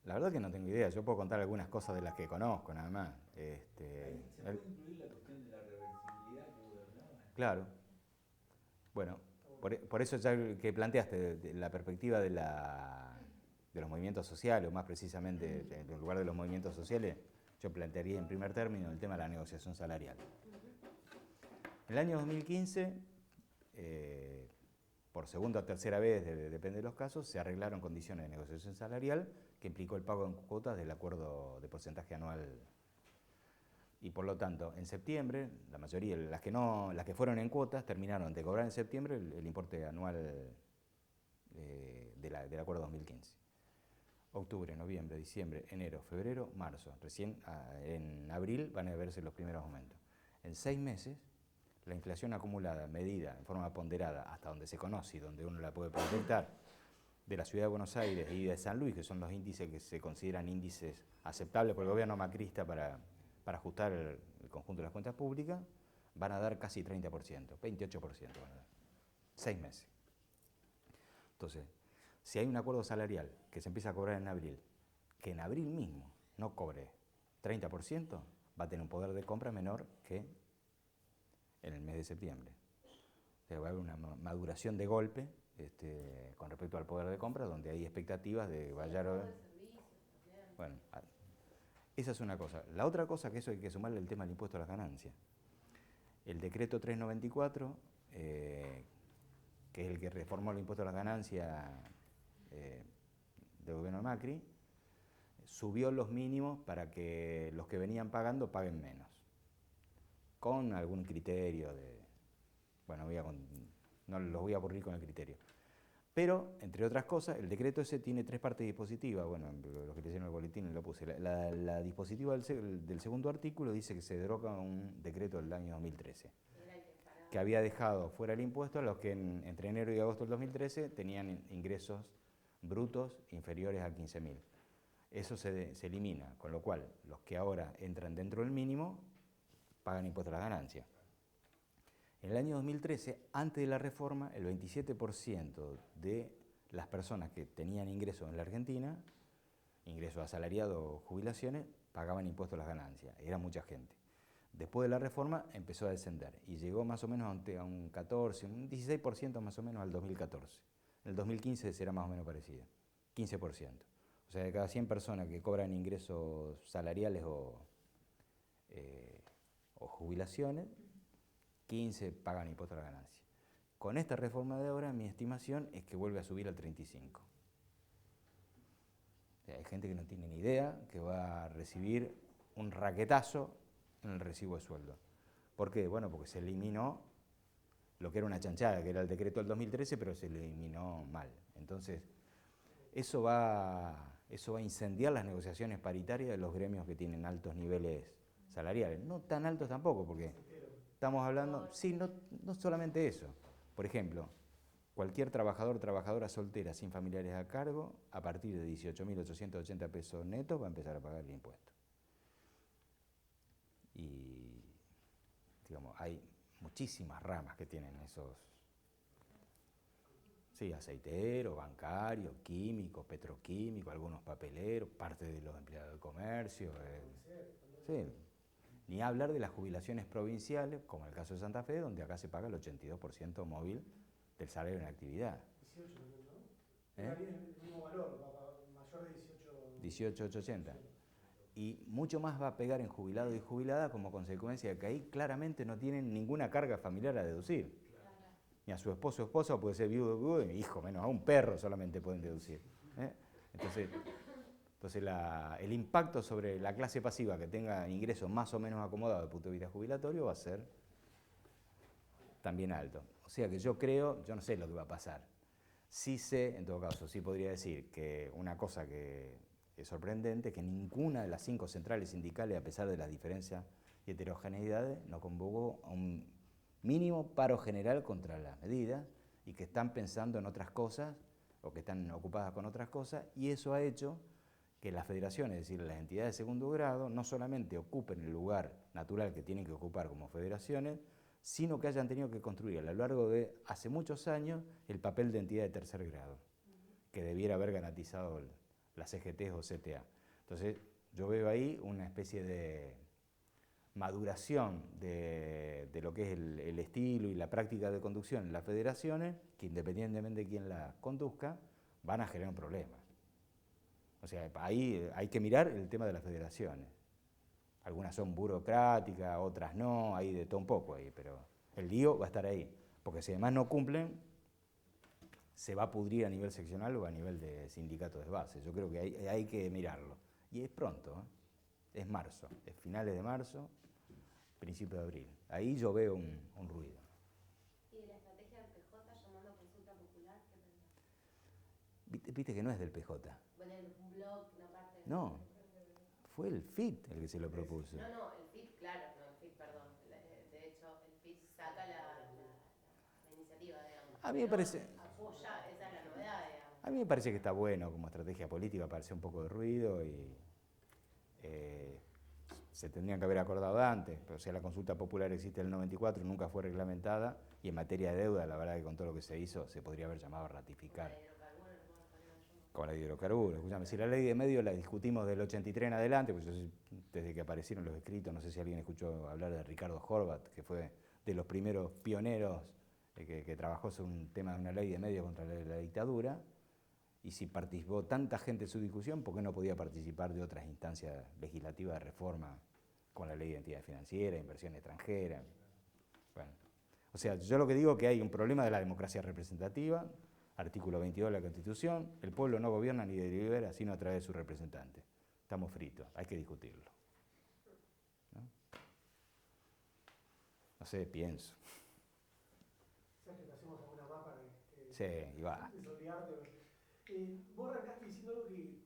La verdad que no tengo idea, yo puedo contar algunas cosas de las que conozco, nada más. ¿Se puede incluir la cuestión de la reversibilidad que vos hablabas? Claro. Bueno, por eso ya que planteaste de la perspectiva de los movimientos sociales, o más precisamente en lugar de los movimientos sociales, yo plantearía en primer término el tema de la negociación salarial. En el año 2015, por segunda o tercera vez, depende de los casos, se arreglaron condiciones de negociación salarial que implicó el pago en cuotas del acuerdo de porcentaje anual. Y por lo tanto, en septiembre, la mayoría, las que fueron en cuotas, terminaron de cobrar en septiembre el importe anual del acuerdo 2015. Octubre, noviembre, diciembre, enero, febrero, marzo. Recién en abril van a verse los primeros aumentos. En 6 meses, la inflación acumulada, medida en forma ponderada, hasta donde se conoce y donde uno la puede proyectar, de la Ciudad de Buenos Aires y de San Luis, que son los índices que se consideran índices aceptables por el gobierno macrista para ajustar el conjunto de las cuentas públicas, van a dar casi 30%, 28% van a dar. 6 meses. Entonces, si hay un acuerdo salarial que se empieza a cobrar en abril, que en abril mismo no cobre 30%, va a tener un poder de compra menor que en el mes de septiembre. O sea, va a haber una maduración de golpe con respecto al poder de compra, donde hay expectativas de vaya. Bueno, esa es una cosa. La otra cosa, que eso hay que sumarle el tema del impuesto a las ganancias. El decreto 394, que es el que reformó el impuesto a las ganancias del gobierno de Macri, subió los mínimos para que los que venían pagando paguen menos, con algún criterio de... Bueno, no los voy a aburrir con el criterio. Pero, entre otras cosas, el decreto ese tiene 3 partes dispositivas. Bueno, lo que leyeron en el boletín lo puse. La dispositiva del segundo artículo dice que se deroga un decreto del año 2013, que había dejado fuera el impuesto a los que entre enero y agosto del 2013 tenían ingresos brutos inferiores a 15.000. Eso se elimina, con lo cual los que ahora entran dentro del mínimo pagan impuesto a la ganancia. En el año 2013, antes de la reforma, el 27% de las personas que tenían ingresos en la Argentina, ingresos asalariados o jubilaciones, pagaban impuestos a las ganancias. Era mucha gente. Después de la reforma empezó a descender y llegó más o menos a un 14, un 16% más o menos al 2014. En el 2015 será más o menos parecido, 15%. O sea, de cada 100 personas que cobran ingresos salariales o jubilaciones, 15 pagan impuesto a la ganancia. Con esta reforma de ahora, mi estimación es que vuelve a subir al 35. O sea, hay gente que no tiene ni idea que va a recibir un raquetazo en el recibo de sueldo. ¿Por qué? Bueno, porque se eliminó lo que era una chanchada, que era el decreto del 2013, pero se eliminó mal. Entonces, eso va eso va a incendiar las negociaciones paritarias de los gremios que tienen altos niveles salariales. No tan altos tampoco, porque estamos hablando, sí, no solamente eso. Por ejemplo, cualquier trabajador o trabajadora soltera sin familiares a cargo, a partir de 18.880 pesos netos, va a empezar a pagar el impuesto. Y, digamos, hay muchísimas ramas que tienen esos, sí, aceiteros, bancarios, químicos, petroquímicos, algunos papeleros, parte de los empleados del comercio. Sí. Ni hablar de las jubilaciones provinciales, como el caso de Santa Fe, donde acá se paga el 82% móvil del salario en actividad. 18 también, ¿no? Es el mismo valor, mayor de 18.880. Y mucho más va a pegar en jubilado y jubilada como consecuencia de que ahí claramente no tienen ninguna carga familiar a deducir. Ni a su esposo o esposa, puede ser viudo o viudo, y hijo, menos a un perro solamente pueden deducir. Entonces el impacto sobre la clase pasiva que tenga ingresos más o menos acomodados desde el punto de vista jubilatorio va a ser también alto. O sea que yo creo, yo no sé lo que va a pasar. Sí sé, en todo caso, sí podría decir que una cosa que es sorprendente, que ninguna de las 5 centrales sindicales, a pesar de las diferencias y heterogeneidades, no convocó a un mínimo paro general contra las medidas y que están pensando en otras cosas o que están ocupadas con otras cosas, y eso ha hecho que las federaciones, es decir, las entidades de segundo grado, no solamente ocupen el lugar natural que tienen que ocupar como federaciones, sino que hayan tenido que construir a lo largo de hace muchos años el papel de entidad de tercer grado, que debiera haber garantizado las CGT o CTA. Entonces, yo veo ahí una especie de maduración de lo que es el estilo y la práctica de conducción en las federaciones, que independientemente de quién las conduzca, van a generar un problema. O sea, ahí hay que mirar el tema de las federaciones. Algunas son burocráticas, otras no, hay de todo un poco ahí, pero el lío va a estar ahí. Porque si además no cumplen, se va a pudrir a nivel seccional o a nivel de sindicatos de base. Yo creo que hay que mirarlo. Y es pronto, ¿eh? Es marzo, es finales de marzo, principio de abril. Ahí yo veo un ruido. ¿Y de la estrategia del PJ llamando a consulta popular, qué pensás? Viste que no es del PJ. Bueno, un blog, una parte del... No, fue el FIT el que se lo propuso. No, el FIT, claro, no, el FIT, perdón. De hecho, el FIT saca la iniciativa, digamos. A mí me parece... Apoya, esa es la novedad, digamos. A mí me parece que está bueno como estrategia política para hacer un poco de ruido y se tendrían que haber acordado antes. O sea, la consulta popular existe en el 94, nunca fue reglamentada y en materia de deuda, la verdad que con todo lo que se hizo, se podría haber llamado a ratificar. Con la de hidrocarburos. Escúchame, si la ley de medios la discutimos del 83 en adelante, pues yo desde que aparecieron los escritos, no sé si alguien escuchó hablar de Ricardo Horvat, que fue de los primeros pioneros que trabajó sobre un tema de una ley de medios contra la dictadura, y si participó tanta gente en su discusión, ¿por qué no podía participar de otras instancias legislativas de reforma con la ley de identidad financiera, inversión extranjera? Bueno, o sea, yo lo que digo es que hay un problema de la democracia representativa, artículo 22 de la Constitución, el pueblo no gobierna ni delibera, sino a través de sus representantes. Estamos fritos, hay que discutirlo. No sé, pienso. ¿Sabes que pasemos alguna más para que Sí, y va. desolvidarte? Vos arrancaste diciendo algo que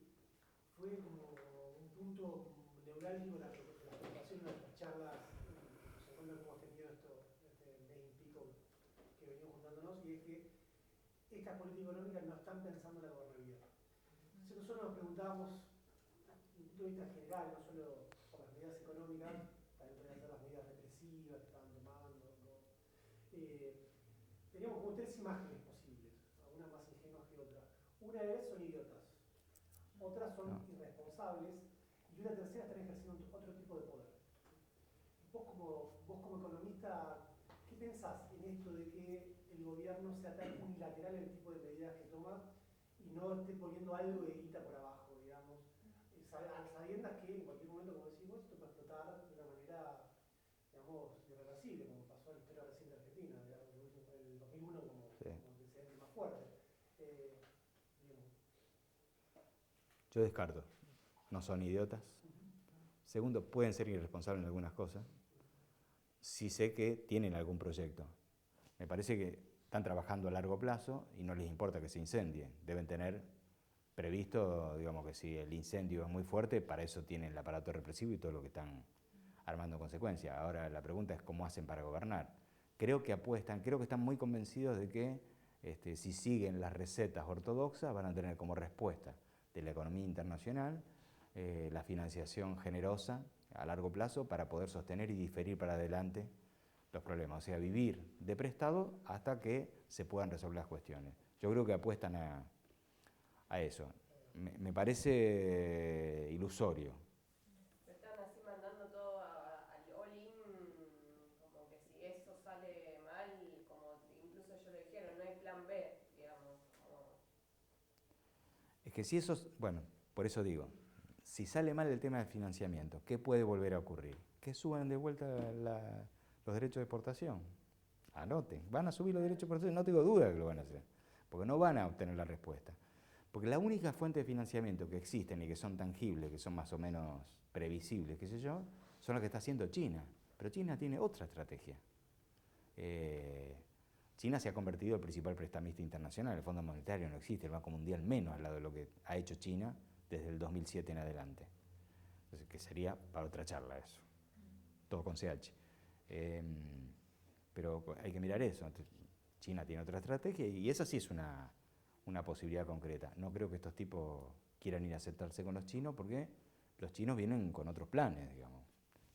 fue como un punto neurálgico de la preocupación de nuestras charlas, nos encuentra cómo has tenido este mes y pico que venimos juntándonos, y es que estas políticas económicas no están pensando en la gobernabilidad. Entonces nosotros nos preguntábamos, desde un punto de vista general, no solo por las medidas económicas, también podrían ser las medidas represivas que estaban tomando, ¿no? Teníamos como 3 imágenes posibles, algunas más ingenuas que otras. Una es son idiotas, otras son irresponsables, y una tercera están ejerciendo otro tipo de poder. Vos como economista, ¿qué pensás en esto de que el gobierno sea tan unilateral en el tipo de medidas que toma y no esté poniendo algo de guita por abajo, digamos, a sabiendas que en cualquier momento, como decimos, esto puede explotar de una manera, digamos, irreversible, como pasó en la historia reciente de Argentina, digamos, el 2001 como antecedente más fuerte. Yo descarto, no son idiotas. Segundo, pueden ser irresponsables en algunas cosas. Sí sé que tienen algún proyecto. Me parece que están trabajando a largo plazo y no les importa que se incendie. Deben tener previsto, digamos que si el incendio es muy fuerte, para eso tienen el aparato represivo y todo lo que están armando consecuencias. Ahora la pregunta es cómo hacen para gobernar. Creo que apuestan, creo que están muy convencidos de que si siguen las recetas ortodoxas van a tener como respuesta de la economía internacional la financiación generosa a largo plazo para poder sostener y diferir para adelante los problemas. O sea, vivir de prestado hasta que se puedan resolver las cuestiones. Yo creo que apuestan a eso. Me parece ilusorio. Están así mandando todo al all-in, como que si eso sale mal, como incluso ellos lo dijeron, no hay plan B, digamos. Es que si eso, bueno, por eso digo, si sale mal el tema del financiamiento, ¿qué puede volver a ocurrir? Que suban de vuelta los derechos de exportación. Anoten, van a subir los derechos de exportación, no tengo duda que lo van a hacer, porque no van a obtener la respuesta. Porque la única fuente de financiamiento que existen y que son tangibles, que son más o menos previsibles, qué sé yo, son las que está haciendo China. Pero China tiene otra estrategia. China se ha convertido en el principal prestamista internacional, el Fondo Monetario no existe, el Banco Mundial menos al lado de lo que ha hecho China desde el 2007 en adelante. Entonces, que sería para otra charla eso, todo con CH. Pero hay que mirar eso. China tiene otra estrategia y esa sí es una posibilidad concreta. No creo que estos tipos quieran ir a aceptarse con los chinos porque los chinos vienen con otros planes, digamos.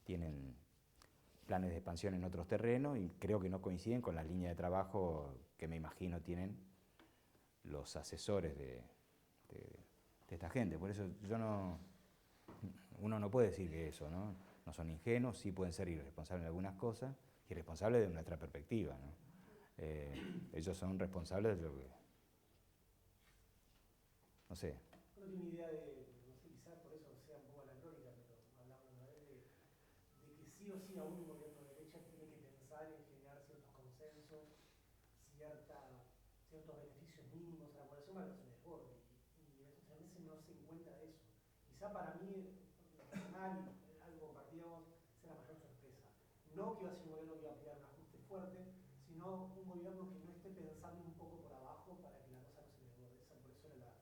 Tienen planes de expansión en otros terrenos y creo que no coinciden con las líneas de trabajo que me imagino tienen los asesores de esta gente. Por eso uno no puede decir que eso, ¿no? No son ingenuos, sí pueden ser irresponsables en algunas cosas, irresponsables de nuestra perspectiva, ¿no? Ellos son responsables de lo que... No sé. No tengo ni idea de, no sé, quizás por eso sea un poco anacrónica, pero hablamos una vez de que sí o sí aún un gobierno de derecha tiene que pensar en generar ciertos consensos, ciertos beneficios mínimos a la población para que no se desborde. Y estos 3 meses no se encuentra eso. Quizá para mí, en lo personal, algo compartíamos, será la mayor sorpresa. No que iba a ser un gobierno que iba a pegar un ajuste fuerte, sino un gobierno que no esté pensando un poco por abajo para que la cosa no se desborde. Por eso era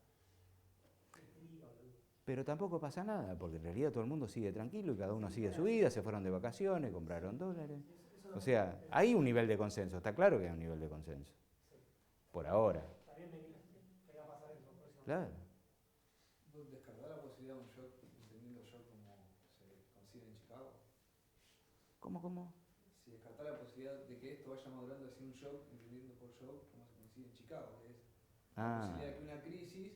la intriga o la duda. Pero tampoco pasa nada, porque en realidad todo el mundo sigue tranquilo y cada uno sigue su vida, se fueron de vacaciones, compraron dólares. O sea, hay un nivel de consenso, está claro que hay un nivel de consenso. Por ahora. También me va a pasar eso próximamente. Claro. ¿Vos descartás la posibilidad de un shock, entendiendo shock como se consigue en Chicago? ¿Cómo? Si descartás la posibilidad de que esto vaya madurando hacia un shock, entendiendo por shock como se consigue en Chicago, que es la posibilidad de que una crisis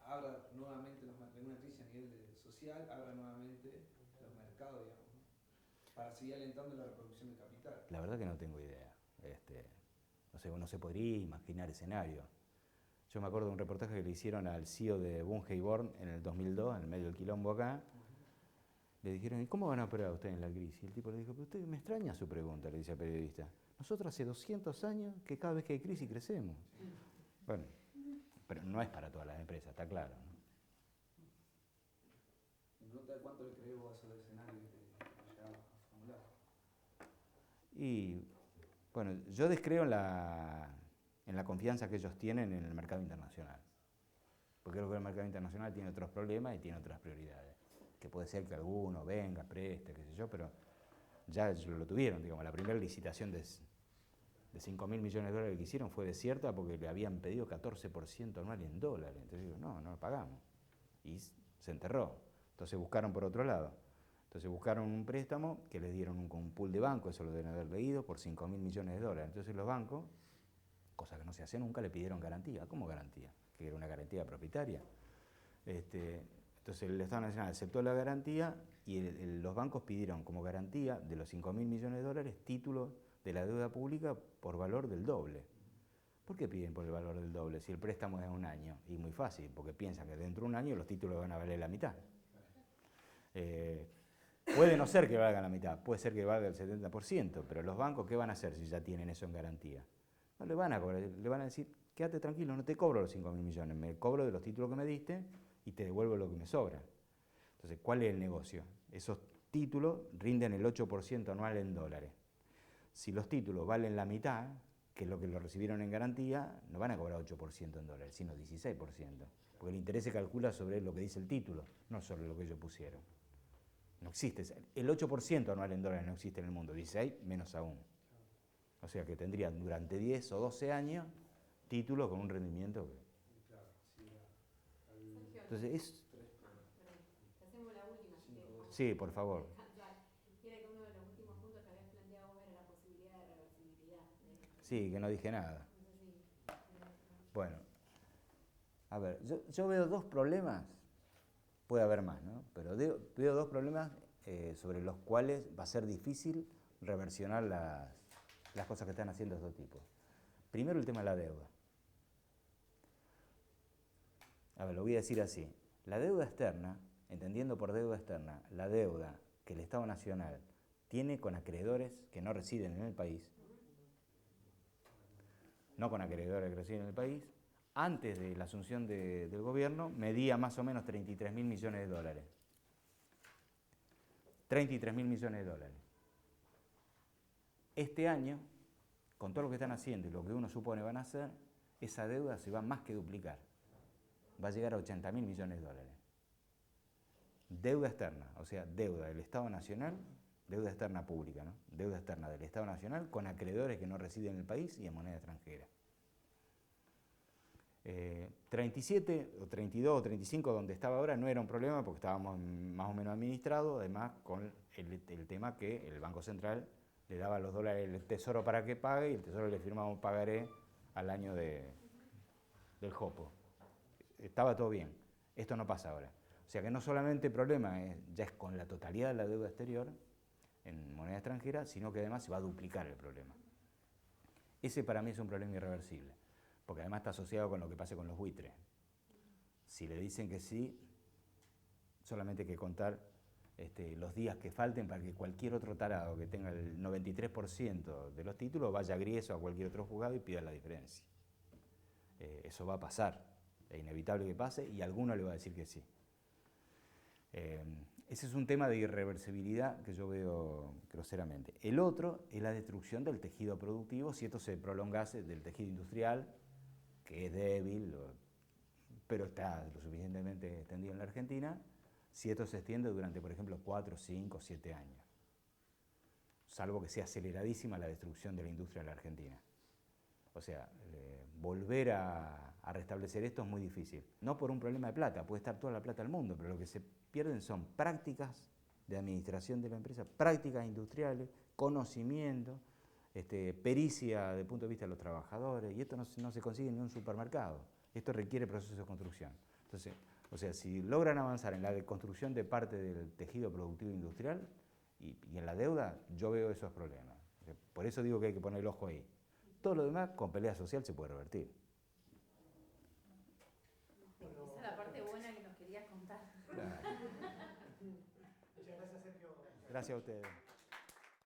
abra nuevamente una crisis a nivel social, abra nuevamente los mercados, digamos, ¿no? Para seguir alentando la reproducción del capital. La verdad que no tengo idea. No sé, uno se podría imaginar escenarios. Yo me acuerdo de un reportaje que le hicieron al CEO de Bunge y Born en el 2002, en el medio del quilombo acá. Le dijeron, ¿y cómo van a operar ustedes en la crisis? Y el tipo le dijo, pero usted me extraña su pregunta, le dice al periodista. Nosotros hace 200 años que cada vez que hay crisis crecemos. Bueno, pero no es para todas las empresas, está claro, ¿no? ¿Cuánto le crees vos a esos escenarios que te llegaba a formular? Y bueno, yo descreo en la confianza que ellos tienen en el mercado internacional. Porque creo que el mercado internacional tiene otros problemas y tiene otras prioridades. Que puede ser que alguno venga, preste, qué sé yo, pero ya lo tuvieron. Digamos, la primera licitación de 5.000 millones de dólares que hicieron fue desierta porque le habían pedido 14% anual en dólares. Entonces digo, no lo pagamos. Y se enterró. Entonces buscaron por otro lado. Entonces buscaron un préstamo que les dieron un pool de banco, eso lo deben haber leído, por 5.000 millones de dólares. Entonces los bancos, cosa que no se hace nunca, le pidieron garantía. ¿Cómo garantía? Que era una garantía propietaria. Entonces el Estado Nacional aceptó la garantía y los bancos pidieron como garantía de los 5.000 millones de dólares títulos de la deuda pública por valor del doble. ¿Por qué piden por el valor del doble si el préstamo es a un año? Y muy fácil, porque piensan que dentro de un año los títulos van a valer la mitad. Puede no ser que valga la mitad, puede ser que valga el 70%, pero los bancos, ¿qué van a hacer si ya tienen eso en garantía? No le van a cobrar, le van a decir, quédate tranquilo, no te cobro los 5.000 millones, me cobro de los títulos que me diste y te devuelvo lo que me sobra. Entonces, ¿cuál es el negocio? Esos títulos rinden el 8% anual en dólares. Si los títulos valen la mitad, que lo recibieron en garantía, no van a cobrar 8% en dólares, sino 16%. Porque el interés se calcula sobre lo que dice el título, no sobre lo que ellos pusieron. No existe. El 8% anual en dólares no existe en el mundo, 16 menos aún. O sea que tendrían durante 10 o 12 años títulos con un rendimiento. Entonces es... Hacemos la última. Sí, por favor. Quiere que uno de los últimos puntos que habías planteado vos era la posibilidad de reversibilidad. Sí, que no dije nada. Bueno, a ver, yo veo dos problemas, puede haber más, ¿no? Pero veo dos problemas sobre los cuales va a ser difícil reversionar las cosas que están haciendo estos tipos. Primero el tema de la deuda. A ver, lo voy a decir así. La deuda externa, entendiendo por deuda externa, la deuda que el Estado Nacional tiene con acreedores que no residen en el país, no con acreedores que residen en el país, antes de la asunción del gobierno, medía más o menos 33.000 millones de dólares. 33.000 millones de dólares. Este año, con todo lo que están haciendo y lo que uno supone van a hacer, esa deuda se va más que duplicar. Va a llegar a 80.000 millones de dólares. Deuda externa, o sea, deuda del Estado Nacional, deuda externa pública, ¿no? Deuda externa del Estado Nacional con acreedores que no residen en el país y en moneda extranjera. 37 o 32 o 35 donde estaba ahora no era un problema porque estábamos más o menos administrados, además con el tema que el Banco Central le daba los dólares al Tesoro para que pague y el Tesoro le firmaba un pagaré al año del JOPO. Estaba todo bien. Esto no pasa ahora. O sea que no solamente el problema ya es con la totalidad de la deuda exterior en moneda extranjera, sino que además se va a duplicar el problema. Ese para mí es un problema irreversible, porque además está asociado con lo que pase con los buitres. Si le dicen que sí, solamente hay que contar los días que falten para que cualquier otro tarado que tenga el 93% de los títulos vaya a Gries o a cualquier otro juzgado y pida la diferencia. Eso va a pasar, es inevitable que pase y alguno le va a decir que sí. Ese es un tema de irreversibilidad que yo veo groseramente. El otro es la destrucción del tejido productivo si esto se prolongase del tejido industrial, que es débil, pero está lo suficientemente extendido en la Argentina, si esto se extiende durante, por ejemplo, 4, 5, 7 años. Salvo que sea aceleradísima la destrucción de la industria en la Argentina. O sea, volver a restablecer esto es muy difícil. No por un problema de plata, puede estar toda la plata del mundo, pero lo que se pierden son prácticas de administración de la empresa, prácticas industriales, conocimiento, pericia desde el punto de vista de los trabajadores, y esto no se consigue en un supermercado. Esto requiere procesos de construcción. Entonces, o sea, si logran avanzar en la deconstrucción de parte del tejido productivo industrial y en la deuda, yo veo esos problemas. Por eso digo que hay que poner el ojo ahí. Todo lo demás, con pelea social, se puede revertir. Esa es la parte buena que nos querías contar. Claro. Muchas gracias, Sergio. Gracias a ustedes.